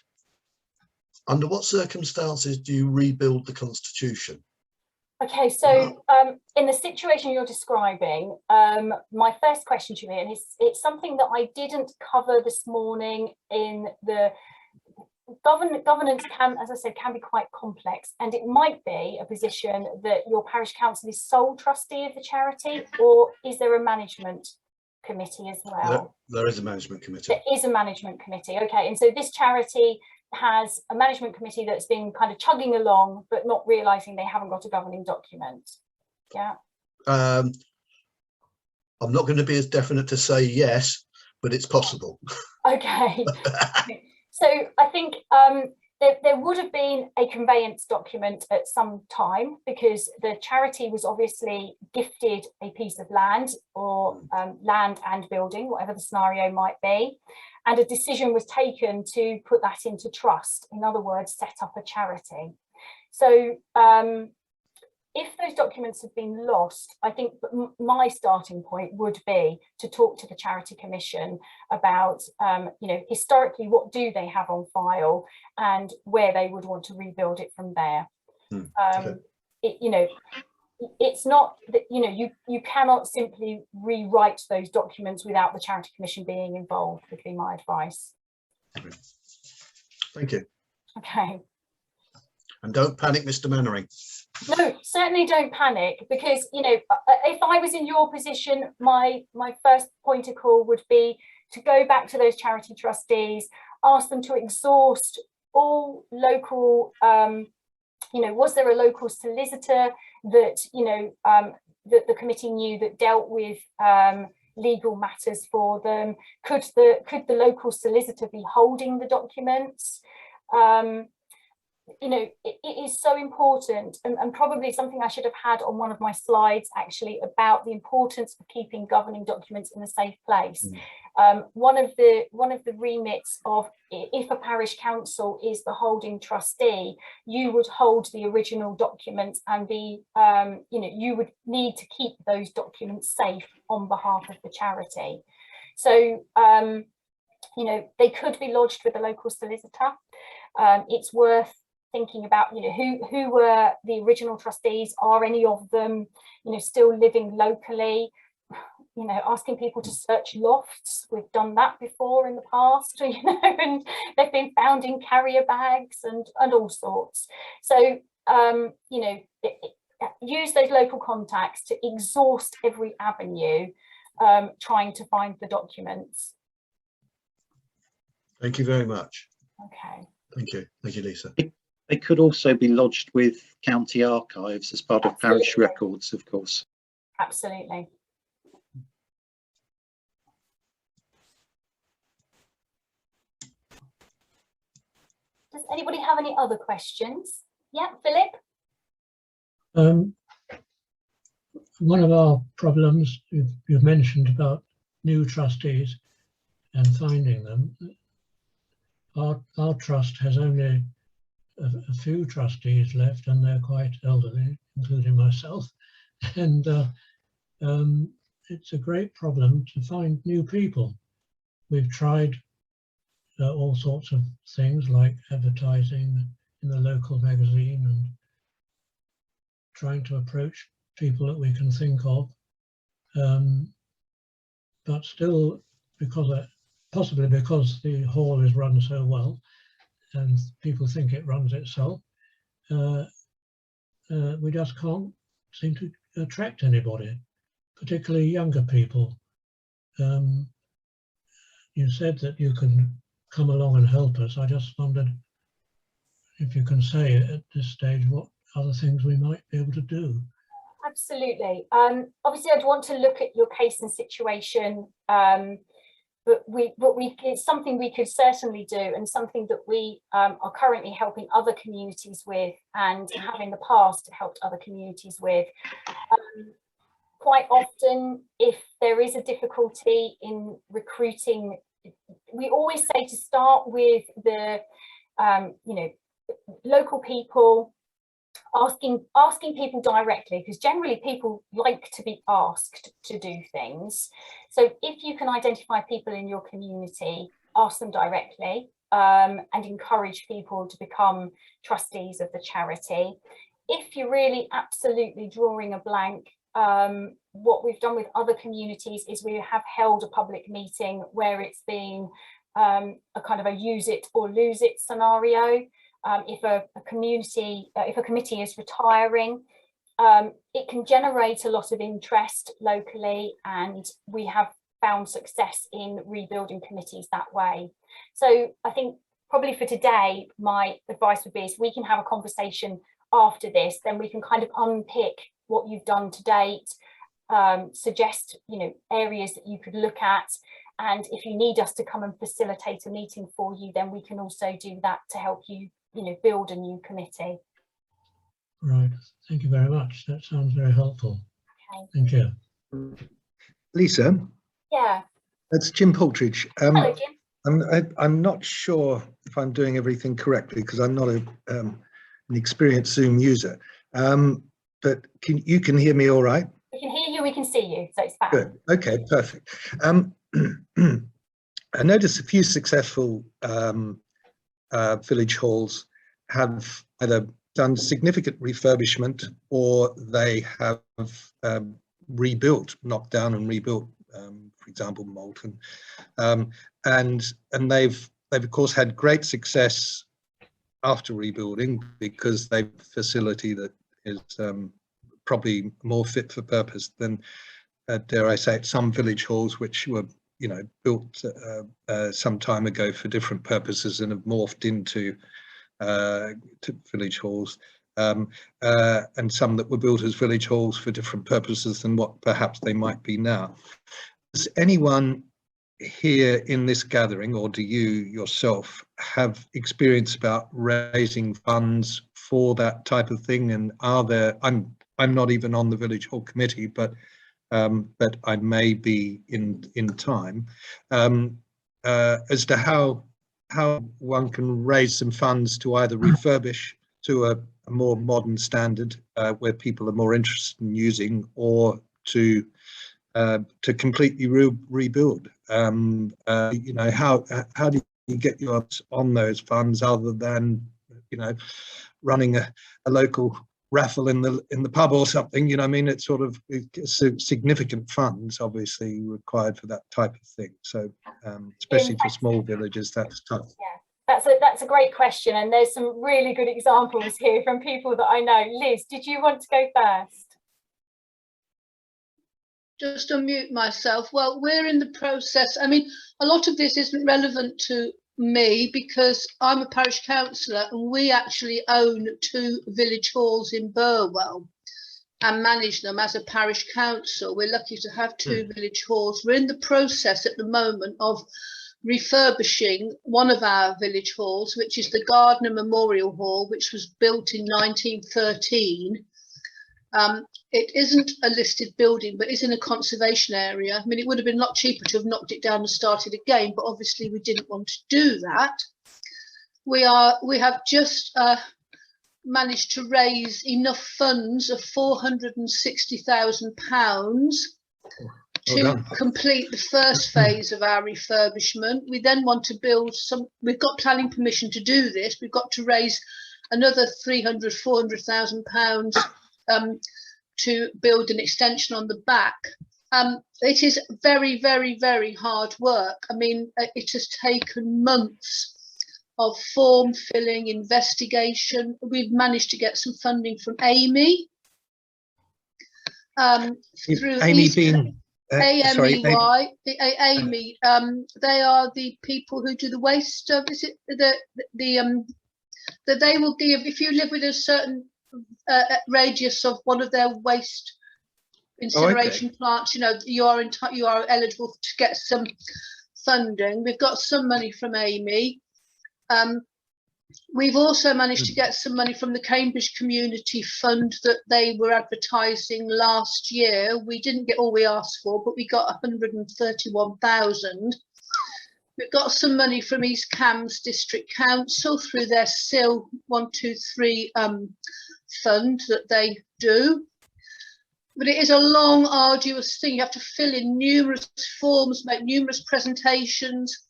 Speaker 2: Under what circumstances do you rebuild the Constitution?
Speaker 1: Okay, so in the situation you're describing, my first question to you, and it's something that I didn't cover this morning in the governance can, as I said, can be quite complex, and it might be a position that your parish council is sole trustee of the charity, or is there a management committee as well?
Speaker 2: There is a management committee.
Speaker 1: There is a management committee. Okay, and so this charity has a management committee that's been kind of chugging along, but not realizing they haven't got a governing document. Yeah.
Speaker 2: I'm not going to be as definite to say yes, but it's possible.
Speaker 1: Okay. So I think there would have been a conveyance document at some time, because the charity was obviously gifted a piece of land, or land and building, whatever the scenario might be, and a decision was taken to put that into trust. In other words, set up a charity. So if those documents have been lost, I think my starting point would be to talk to the Charity Commission about, historically, what do they have on file and where they would want to rebuild it from there.
Speaker 2: Okay.
Speaker 1: It's not that, you cannot simply rewrite those documents without the Charity Commission being involved, would be my advice.
Speaker 2: Thank you.
Speaker 1: Okay.
Speaker 2: And don't panic, Mr. Mannering.
Speaker 1: No, certainly don't panic, because, if I was in your position, my first point of call would be to go back to those charity trustees, ask them to exhaust all local, was there a local solicitor that, that the committee knew that dealt with legal matters for them? Could the local solicitor be holding the documents? It is so important, and probably something I should have had on one of my slides, actually, about the importance of keeping governing documents in a safe place. One of the remits of, if a parish council is the holding trustee, you would hold the original documents and be, you would need to keep those documents safe on behalf of the charity. So, they could be lodged with a local solicitor. It's worth thinking about, who were the original trustees? Are any of them, still living locally? Asking people to search lofts. We've done that before in the past, and they've been found in carrier bags and all sorts. So, use those local contacts to exhaust every avenue, trying to find the documents.
Speaker 2: Thank you very much.
Speaker 1: Okay.
Speaker 2: Thank you, Lisa.
Speaker 3: They could also be lodged with county archives as part of
Speaker 1: Absolutely.
Speaker 3: parish records, of course.
Speaker 1: Absolutely. Does anybody have any other questions? Yeah, Philip?
Speaker 4: One of our problems you've mentioned about new trustees and finding them. Our trust has only a few trustees left, and they're quite elderly, including myself. And it's a great problem to find new people. We've tried all sorts of things like advertising in the local magazine and trying to approach people that we can think of. But still, possibly because the hall is run so well and people think it runs itself, we just can't seem to attract anybody, particularly younger people. You said that you can come along and help us. I just wondered if you can say at this stage what other things we might be able to do.
Speaker 1: Absolutely. Obviously, I'd want to look at your case and situation, but it's something we could certainly do, and something that we are currently helping other communities with, and have in the past helped other communities with. Quite often, if there is a difficulty in recruiting, we always say to start with the local people, asking people directly, because generally people like to be asked to do things. So if you can identify people in your community, ask them directly, and encourage people to become trustees of the charity. If you're really absolutely drawing a blank, what we've done with other communities is we have held a public meeting where it's been a kind of a use it or lose it scenario. If a committee is retiring, it can generate a lot of interest locally, and we have found success in rebuilding committees that way. So I think probably for today, my advice would be is we can have a conversation after this, then we can kind of unpick what you've done to date, suggest areas that you could look at, and if you need us to come and facilitate a meeting for you, then we can also do that to help you build a new committee.
Speaker 4: Right, thank you very much. That sounds very helpful. Okay. Thank you.
Speaker 5: Lisa?
Speaker 1: Yeah.
Speaker 5: That's Jim Poltridge.
Speaker 1: Hello, Jim.
Speaker 5: I'm not sure if I'm doing everything correctly because I'm not an experienced Zoom user. But you can hear me all right?
Speaker 1: We can hear you, we can see you, so it's fine.
Speaker 5: Good, okay, perfect. I noticed a few successful village halls have either done significant refurbishment or they have rebuilt, knocked down and rebuilt, for example, Moulton. And they've of course had great success after rebuilding because they've a facility that is probably more fit for purpose than, dare I say it, some village halls which were built some time ago for different purposes and have morphed into to village halls, and some that were built as village halls for different purposes than what perhaps they might be now. Does anyone here in this gathering, or do you yourself have experience about raising funds for that type of thing? And are there, I'm not even on the village hall committee, but but I may be in time, as to how one can raise some funds to either refurbish to a more modern standard where people are more interested in using, or to completely rebuild. You know, how do you get your on those funds other than, you know, running a local raffle in the pub or something? You know, I mean, it's sort of significant funds obviously required for that type of thing. So especially for small villages, that's tough.
Speaker 1: Yeah, that's a great question, and there's some really good examples here from people that I know. Liz, did you want to go first?
Speaker 6: Just unmute myself. Well, we're in the process. I mean, a lot of this isn't relevant to me because I'm a parish councillor and we actually own 2 village halls in Burwell and manage them as a parish council. We're lucky to have 2 village halls. We're in the process at the moment of refurbishing one of our village halls, which is the Gardner Memorial Hall, which was built in 1913. It isn't a listed building, but is in a conservation area. I mean, it would have been a lot cheaper to have knocked it down and started again, but obviously we didn't want to do that. We have just managed to raise enough funds of £460,000 to complete the first phase of our refurbishment. We then want to build we've got planning permission to do this. We've got to raise another £400,000 to build an extension on the back. It is very, very, very hard work. I mean, it has taken months of form filling, investigation. We've managed to get some funding from Amy. Through
Speaker 5: Amy being
Speaker 6: AMEY, Amy, they are the people who do the waste stuff. Is it that they will give, if you live within a certain radius of one of their waste incineration plants, you know, you are eligible to get some funding. We've got some money from Amy. We've also managed to get some money from the Cambridge Community Fund that they were advertising last year. We didn't get all we asked for, but we got 131,000. We've got some money from East Cambs District Council through their SIL 123 fund that they do. But it is a long, arduous thing. You have to fill in numerous forms, make numerous presentations,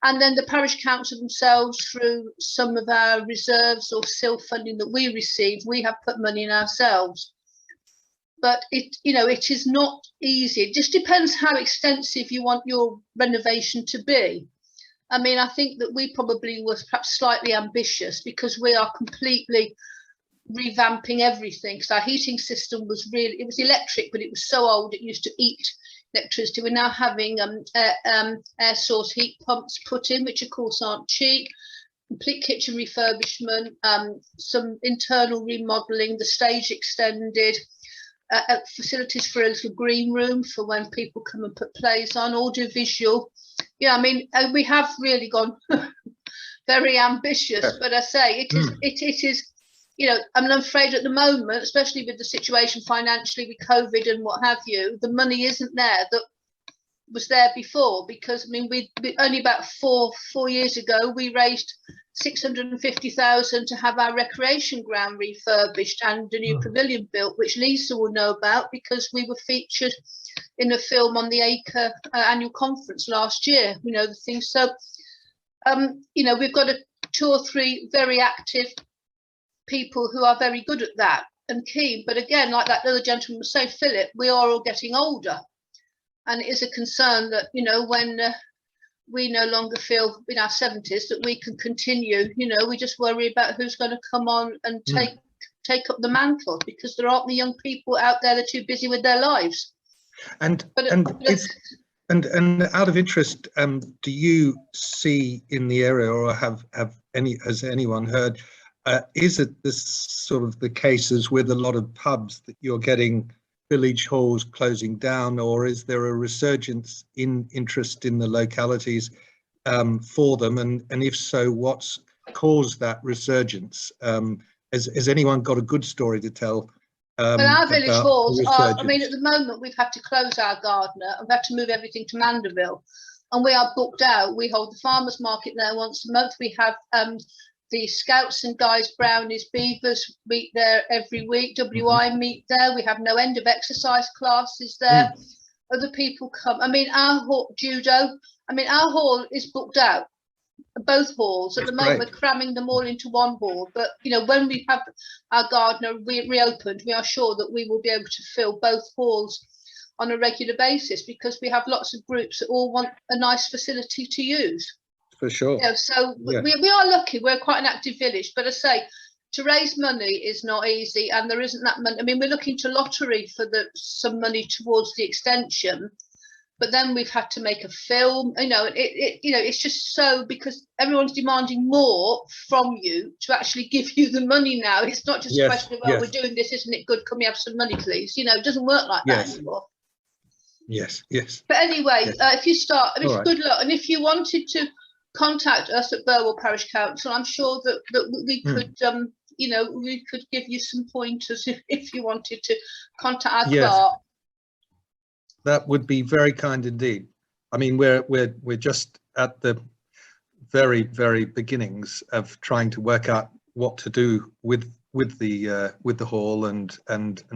Speaker 6: and then the parish council themselves, through some of our reserves or SIL funding that we receive, we have put money in ourselves. But it is not easy. It just depends how extensive you want your renovation to be. I mean, I think that we probably was perhaps slightly ambitious because we are completely revamping everything. Because our heating system was it was electric, but it was so old it used to eat electricity. We're now having air source heat pumps put in, which of course aren't cheap. Complete kitchen refurbishment, some internal remodelling, the stage extended, facilities for a little green room for when people come and put plays on, audiovisual. Yeah, I mean, we have really gone very ambitious, but I say it is, you know, I'm afraid at the moment, especially with the situation financially with COVID and what have you, the money isn't there that was there before, because I mean, we only about four years ago, we raised 650,000 to have our recreation ground refurbished and a new pavilion built, which Lisa will know about because we were featured in a film on the Acre annual conference last year. You know the thing. So, you know, we've got 2 or 3 very active people who are very good at that and keen. But again, like that other gentleman was saying, Philip, we are all getting older, and it is a concern that, you know, when we no longer feel in our 70s that we can continue, you know, we just worry about who's going to come on and take up the mantle, because there aren't the young people out there that are too busy with their lives. And
Speaker 5: out of interest, do you see in the area, or has anyone heard, is it this sort of the cases with a lot of pubs that you're getting village halls closing down, or is there a resurgence in interest in the localities for them? And if so, what's caused that resurgence? Has anyone got a good story to tell
Speaker 6: Well, our village
Speaker 5: about
Speaker 6: halls
Speaker 5: the
Speaker 6: are, I mean,
Speaker 5: resurgence.
Speaker 6: at the moment, we've had to close our gardener and we've had to move everything to Mandeville. And we are booked out. We hold the farmers market there once a month. We have the Scouts and Guides, Brownies, Beavers meet there every week. WI meet there. We have no end of exercise classes there. Other people come. I mean, our hall, judo, I mean, our hall is booked out. Both halls at
Speaker 5: That's
Speaker 6: the moment,
Speaker 5: great.
Speaker 6: we're cramming them all into one hall, but you know, when we have our gardener reopened, we are sure that we will be able to fill both halls on a regular basis, because we have lots of groups that all want a nice facility to use.
Speaker 5: For sure.
Speaker 6: You know, so
Speaker 5: Yeah.
Speaker 6: we are lucky. We're quite an active village, but I say, to raise money is not easy, and there isn't that money. I mean, we're looking to lottery for some money towards the extension, but then we've had to make a film. You know, it's just so, because everyone's demanding more from you to actually give you the money now. It's not just a question of, oh, we're doing this, isn't it good? Can we have some money, please? You know, it doesn't work like that anymore.
Speaker 5: Yes.
Speaker 6: But anyway, if you start, I mean,
Speaker 5: All
Speaker 6: good luck. And if you wanted to contact us at Burwell Parish Council, I'm sure that we could, you know, we could give you some pointers if you wanted to contact our clerk.
Speaker 5: That would be very kind indeed. I mean, we're just at the very, very beginnings of trying to work out what to do with the hall and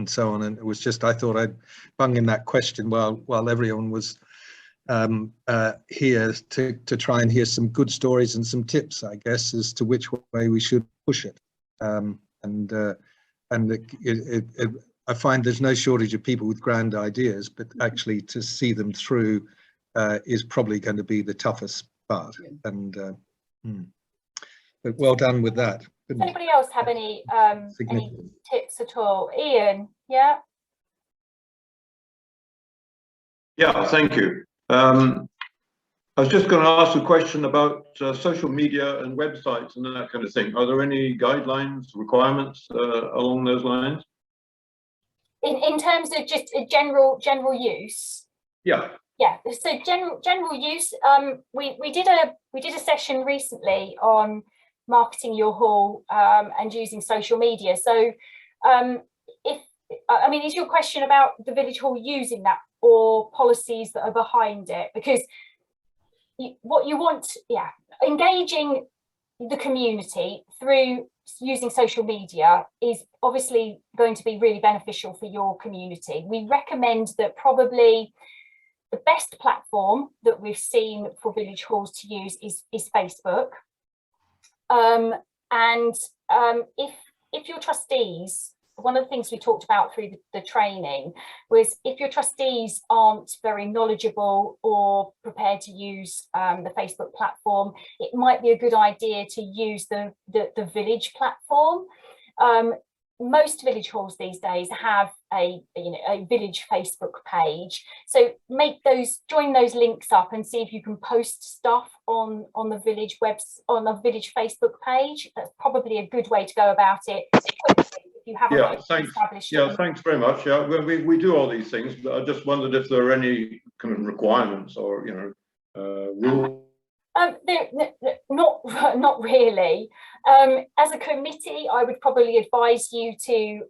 Speaker 5: so on. And it was just, I thought I'd bung in that question while everyone was here to try and hear some good stories and some tips, I guess, as to which way we should push it. I find there's no shortage of people with grand ideas, but actually to see them through is probably going to be the toughest part. But well done with that.
Speaker 1: Does anybody else have any tips at all? Ian, yeah?
Speaker 7: Yeah, thank you. I was just going to ask a question about social media and websites and that kind of thing. Are there any guidelines, requirements along those lines?
Speaker 1: In terms of just a general use? Yeah. So general use. We did a session recently on marketing your hall and using social media. So is your question about the village hall using that, or policies that are behind it? Because what you want, engaging the community through using social media is obviously going to be really beneficial for your community. We recommend that probably the best platform that we've seen for village halls to use is Facebook. If your trustees, one of the things we talked about through the training was, if your trustees aren't very knowledgeable or prepared to use the Facebook platform, it might be a good idea to use the village platform. Most village halls these days have a village Facebook page, so join those links up and see if you can post stuff on the village village Facebook page. That's probably a good way to go about it. You haven't established.
Speaker 7: Thanks very much. Yeah, we do all these things, but I just wondered if there are any kind of requirements or rules.
Speaker 1: Not really. As a committee, I would probably advise you to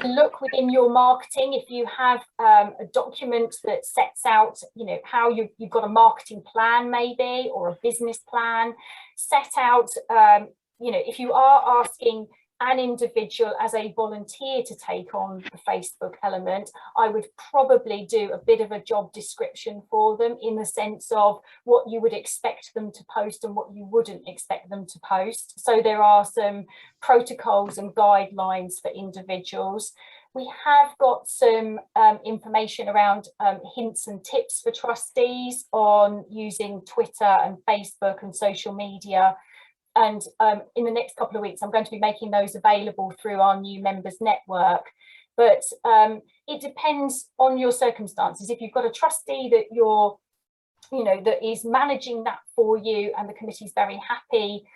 Speaker 1: look within your marketing. If you have a document that sets out, how you've got a marketing plan, maybe, or a business plan, set out, if you are asking an individual as a volunteer to take on the Facebook element, I would probably do a bit of a job description for them, in the sense of what you would expect them to post and what you wouldn't expect them to post. So there are some protocols and guidelines for individuals. We have got some information around hints and tips for trustees on using Twitter and Facebook and social media. And in the next couple of weeks, I'm going to be making those available through our new members network. But it depends on your circumstances. If you've got a trustee that that is managing that for you, and the committee is very happy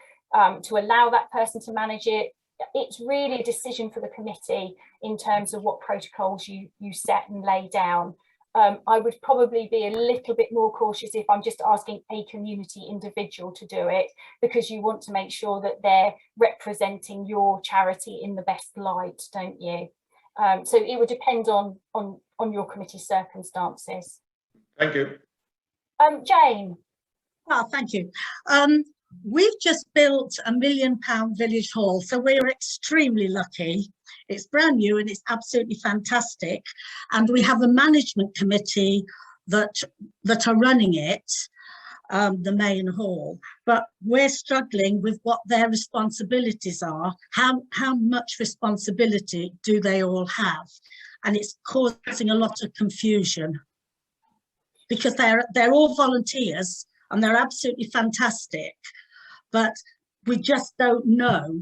Speaker 1: to allow that person to manage it, it's really a decision for the committee in terms of what protocols you set and lay down. I would probably be a little bit more cautious if I'm just asking a community individual to do it, because you want to make sure that they're representing your charity in the best light, don't you? So it would depend on your committee circumstances.
Speaker 7: Thank you.
Speaker 1: Jane.
Speaker 8: Well, thank you. We've just built a £1 million village hall, so we're extremely lucky. It's brand new and it's absolutely fantastic. And we have a management committee that are running it, the main hall. But we're struggling with what their responsibilities are. How much responsibility do they all have? And it's causing a lot of confusion, because they're all volunteers and they're absolutely fantastic, but we just don't know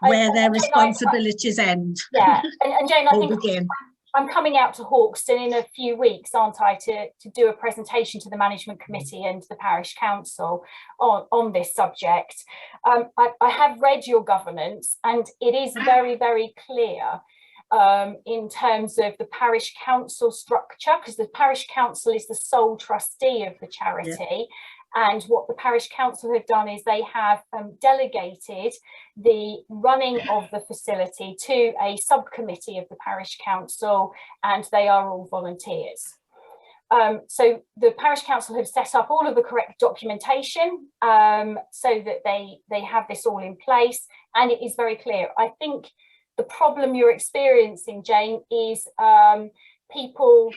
Speaker 8: where their responsibilities end.
Speaker 1: Yeah, and Jane, I think
Speaker 8: begin.
Speaker 1: I'm coming out to Hawkston in a few weeks, aren't I, to do a presentation to the management committee and the parish council on this subject. I have read your governance, and it is very, very clear in terms of the parish council structure, because the parish council is the sole trustee of the charity. Yeah. And what the parish council have done is they have delegated the running of the facility to a subcommittee of the parish council, and they are all volunteers. So the parish council have set up all of the correct documentation so that they have this all in place, and it is very clear. I think the problem you're experiencing, Jane, is people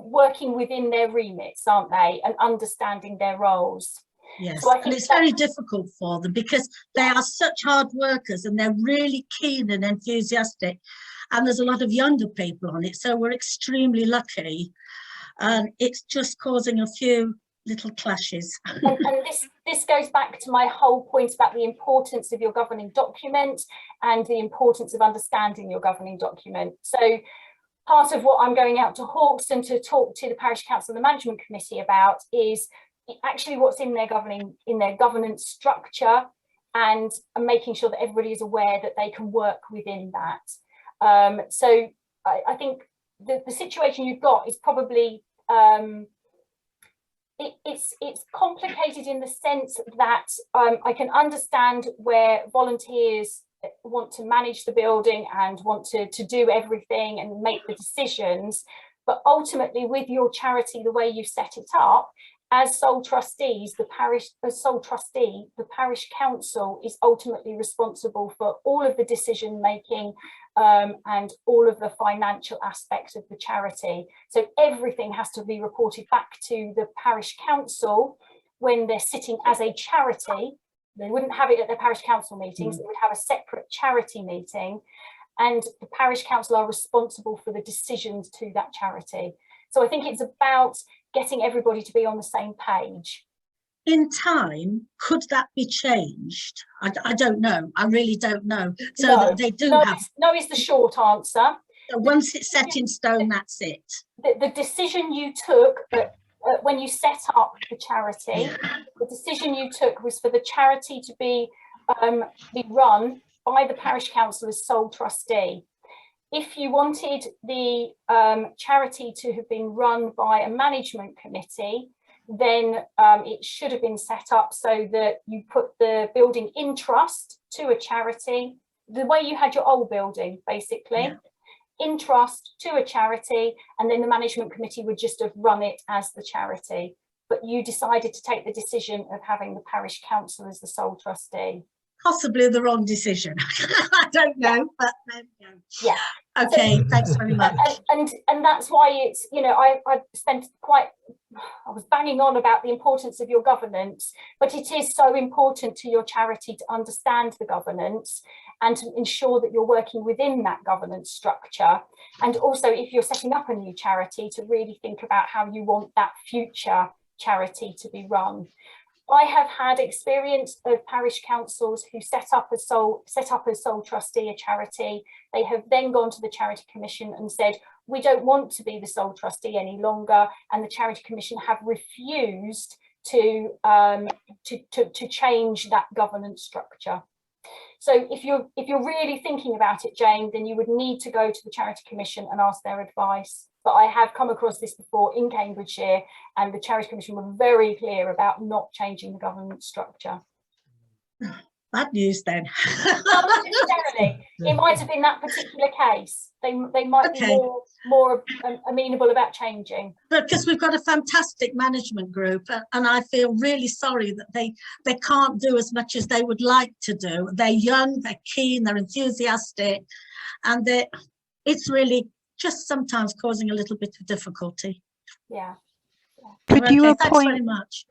Speaker 1: working within their remits, aren't they, and understanding their roles.
Speaker 8: Yes,
Speaker 1: so
Speaker 8: and it's very difficult for them because they are such hard workers and they're really keen and enthusiastic, and there's a lot of younger people on it, so we're extremely lucky, and it's just causing a few little clashes.
Speaker 1: and this goes back to my whole point about the importance of your governing document and the importance of understanding your governing document. So part of what I'm going out to Hawkston to talk to the parish council and the management committee about is actually what's in their governance structure, and making sure that everybody is aware that they can work within that. So I think the situation you've got is probably it's complicated in the sense that I can understand where volunteers want to manage the building and want to do everything and make the decisions, but ultimately with your charity, the way you set it up, as sole trustees, the parish council is ultimately responsible for all of the decision making and all of the financial aspects of the charity. So everything has to be reported back to the parish council when they're sitting as a charity. They wouldn't have it at their parish council meetings, they would have a separate charity meeting, and the parish council are responsible for the decisions to that charity. So I think it's about getting everybody to be on the same page.
Speaker 8: In time, could that be changed? I don't know. I really don't know. So
Speaker 1: no,
Speaker 8: that they do
Speaker 1: no is the short answer.
Speaker 8: So once it's set in stone, that's it.
Speaker 1: The decision you took when you set up the charity, the decision you took was for the charity to be run by the parish council as sole trustee. If you wanted the charity to have been run by a management committee, then it should have been set up so that you put the building in trust to a charity, the way you had your old building, basically, in trust to a charity, and then the management committee would just have run it as the charity. But you decided to take the decision of having the parish council as the sole trustee.
Speaker 8: Possibly the wrong decision. I don't know, but there we go.
Speaker 1: Yeah.
Speaker 8: Okay, so, thanks very much.
Speaker 1: And that's why it's, you know, I was banging on about the importance of your governance, but it is so important to your charity to understand the governance and to ensure that you're working within that governance structure. And also, if you're setting up a new charity, to really think about how you want that future charity to be run. I have had experience of parish councils who set up as sole trustee a charity. They have then gone to the Charity Commission and said, we don't want to be the sole trustee any longer, and the Charity Commission have refused to change that governance structure. So if you're really thinking about it, Jane, then you would need to go to the Charity Commission and ask their advice. but I have come across this before in Cambridgeshire, and the Charity Commission were very clear about not changing the governance structure.
Speaker 8: Bad news then.
Speaker 1: Not necessarily. It might have been that particular case. They might
Speaker 8: Okay.
Speaker 1: be more amenable about changing.
Speaker 8: Because we've got a fantastic management group, and I feel really sorry that they can't do as much as they would like to do. They're young, they're keen, they're enthusiastic, and it's really just sometimes causing a little bit of difficulty.
Speaker 1: Yeah.
Speaker 9: Could you
Speaker 8: Okay, thanks very
Speaker 9: appoint,
Speaker 8: much.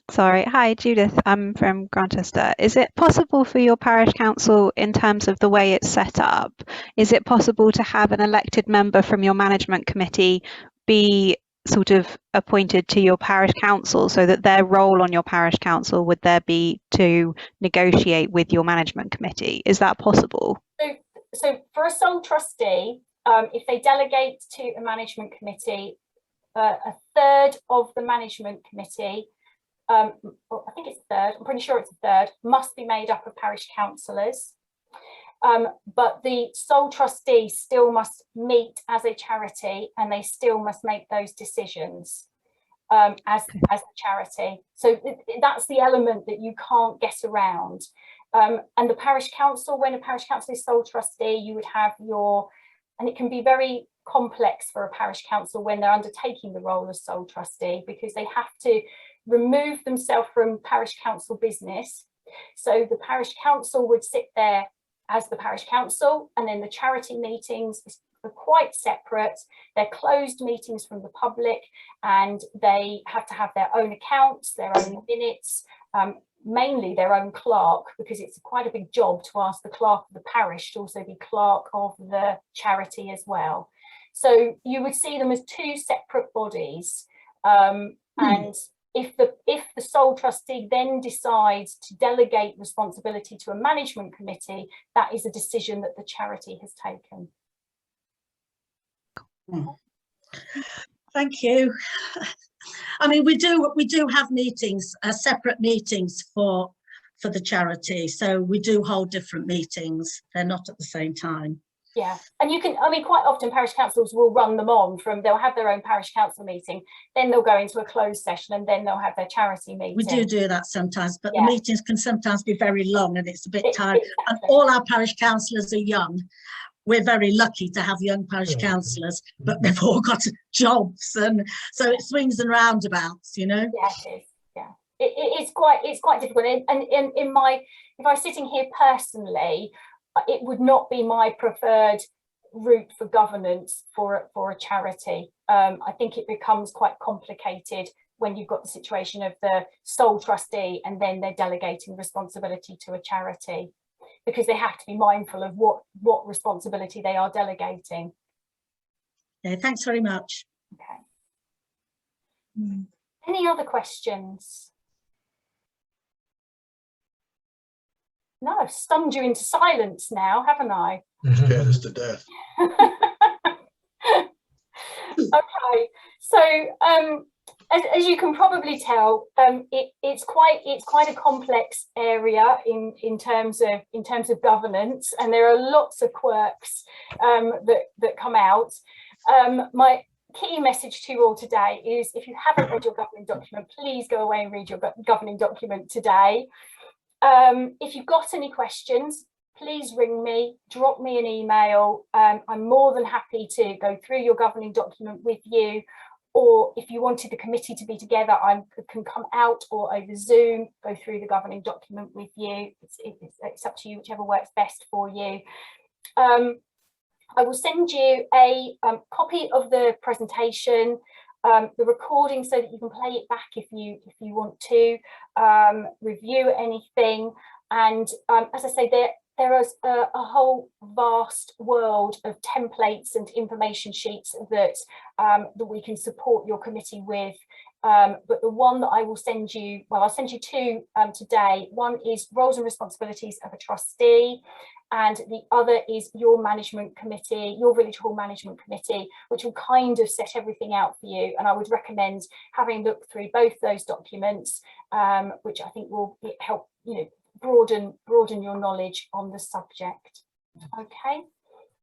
Speaker 9: sorry, hi Judith, I'm from Grantchester. Is it possible for your parish council, in terms of the way it's set up, is it possible to have an elected member from your management committee be sort of appointed to your parish council, so that their role on your parish council would there be to negotiate with your management committee? Is that possible?
Speaker 1: So for a sole trustee, if they delegate to a management committee, a third of the management committee, well, I think it's a third, I'm pretty sure it's a third, must be made up of parish councillors. But the sole trustee still must meet as a charity, and they still must make those decisions as a charity. So that's the element that you can't get around. And the parish council, when a parish council is sole trustee, you would have and it can be very complex for a parish council when they're undertaking the role of sole trustee, because they have to remove themselves from parish council business. So the parish council would sit there as the parish council, and then the charity meetings are quite separate. They're closed meetings from the public, and they have to have their own accounts, their own minutes, mainly their own clerk, because it's quite a big job to ask the clerk of the parish to also be clerk of the charity as well. So you would see them as two separate bodies, and if the sole trustee then decides to delegate responsibility to a management committee, that is a decision that the charity has taken.
Speaker 8: Thank you. I mean, we do have meetings, separate meetings for the charity. So we do hold different meetings. They're not at the same time.
Speaker 1: Yeah, and you can, I mean, quite often parish councils will run them on they'll have their own parish council meeting, then they'll go into a closed session, and then they'll have their charity meeting.
Speaker 8: We do that sometimes, but
Speaker 1: yeah,
Speaker 8: the meetings can sometimes be very long, and it's a bit tiring.
Speaker 1: Exactly.
Speaker 8: And all our parish councillors are young. We're very lucky to have young parish councillors, but they've all got jobs, and so it swings and roundabouts, you know.
Speaker 1: Yeah, it is. Yeah, it's quite difficult. And if I was sitting here personally, it would not be my preferred route for governance for a charity. I think it becomes quite complicated when you've got the situation of the sole trustee and then they're delegating responsibility to a charity, because they have to be mindful of what responsibility they are delegating.
Speaker 8: Yeah, thanks very much.
Speaker 1: Okay. Any other questions? No, I've stunned you into silence now, haven't I?
Speaker 2: Scared us to death.
Speaker 1: Okay, so as you can probably tell, it's quite a complex area in terms of governance, and there are lots of quirks that come out. My key message to you all today is, if you haven't read your governing document, please go away and read your governing document today. If you've got any questions, please ring me, drop me an email. I'm more than happy to go through your governing document with you, or if you wanted the committee to be together, I can come out or over Zoom, go through the governing document with you. It's up to you, whichever works best for you. I will send you a copy of the presentation, the recording, so that you can play it back if you want to review anything. And as I say, there is a whole vast world of templates and information sheets that we can support your committee with. But the one that I will send you, well, I'll send you two today. One is roles and responsibilities of a trustee, and the other is your management committee, your village hall management committee, which will kind of set everything out for you. And I would recommend having looked through both those documents, which I think will help, broaden your knowledge on the subject. Okay.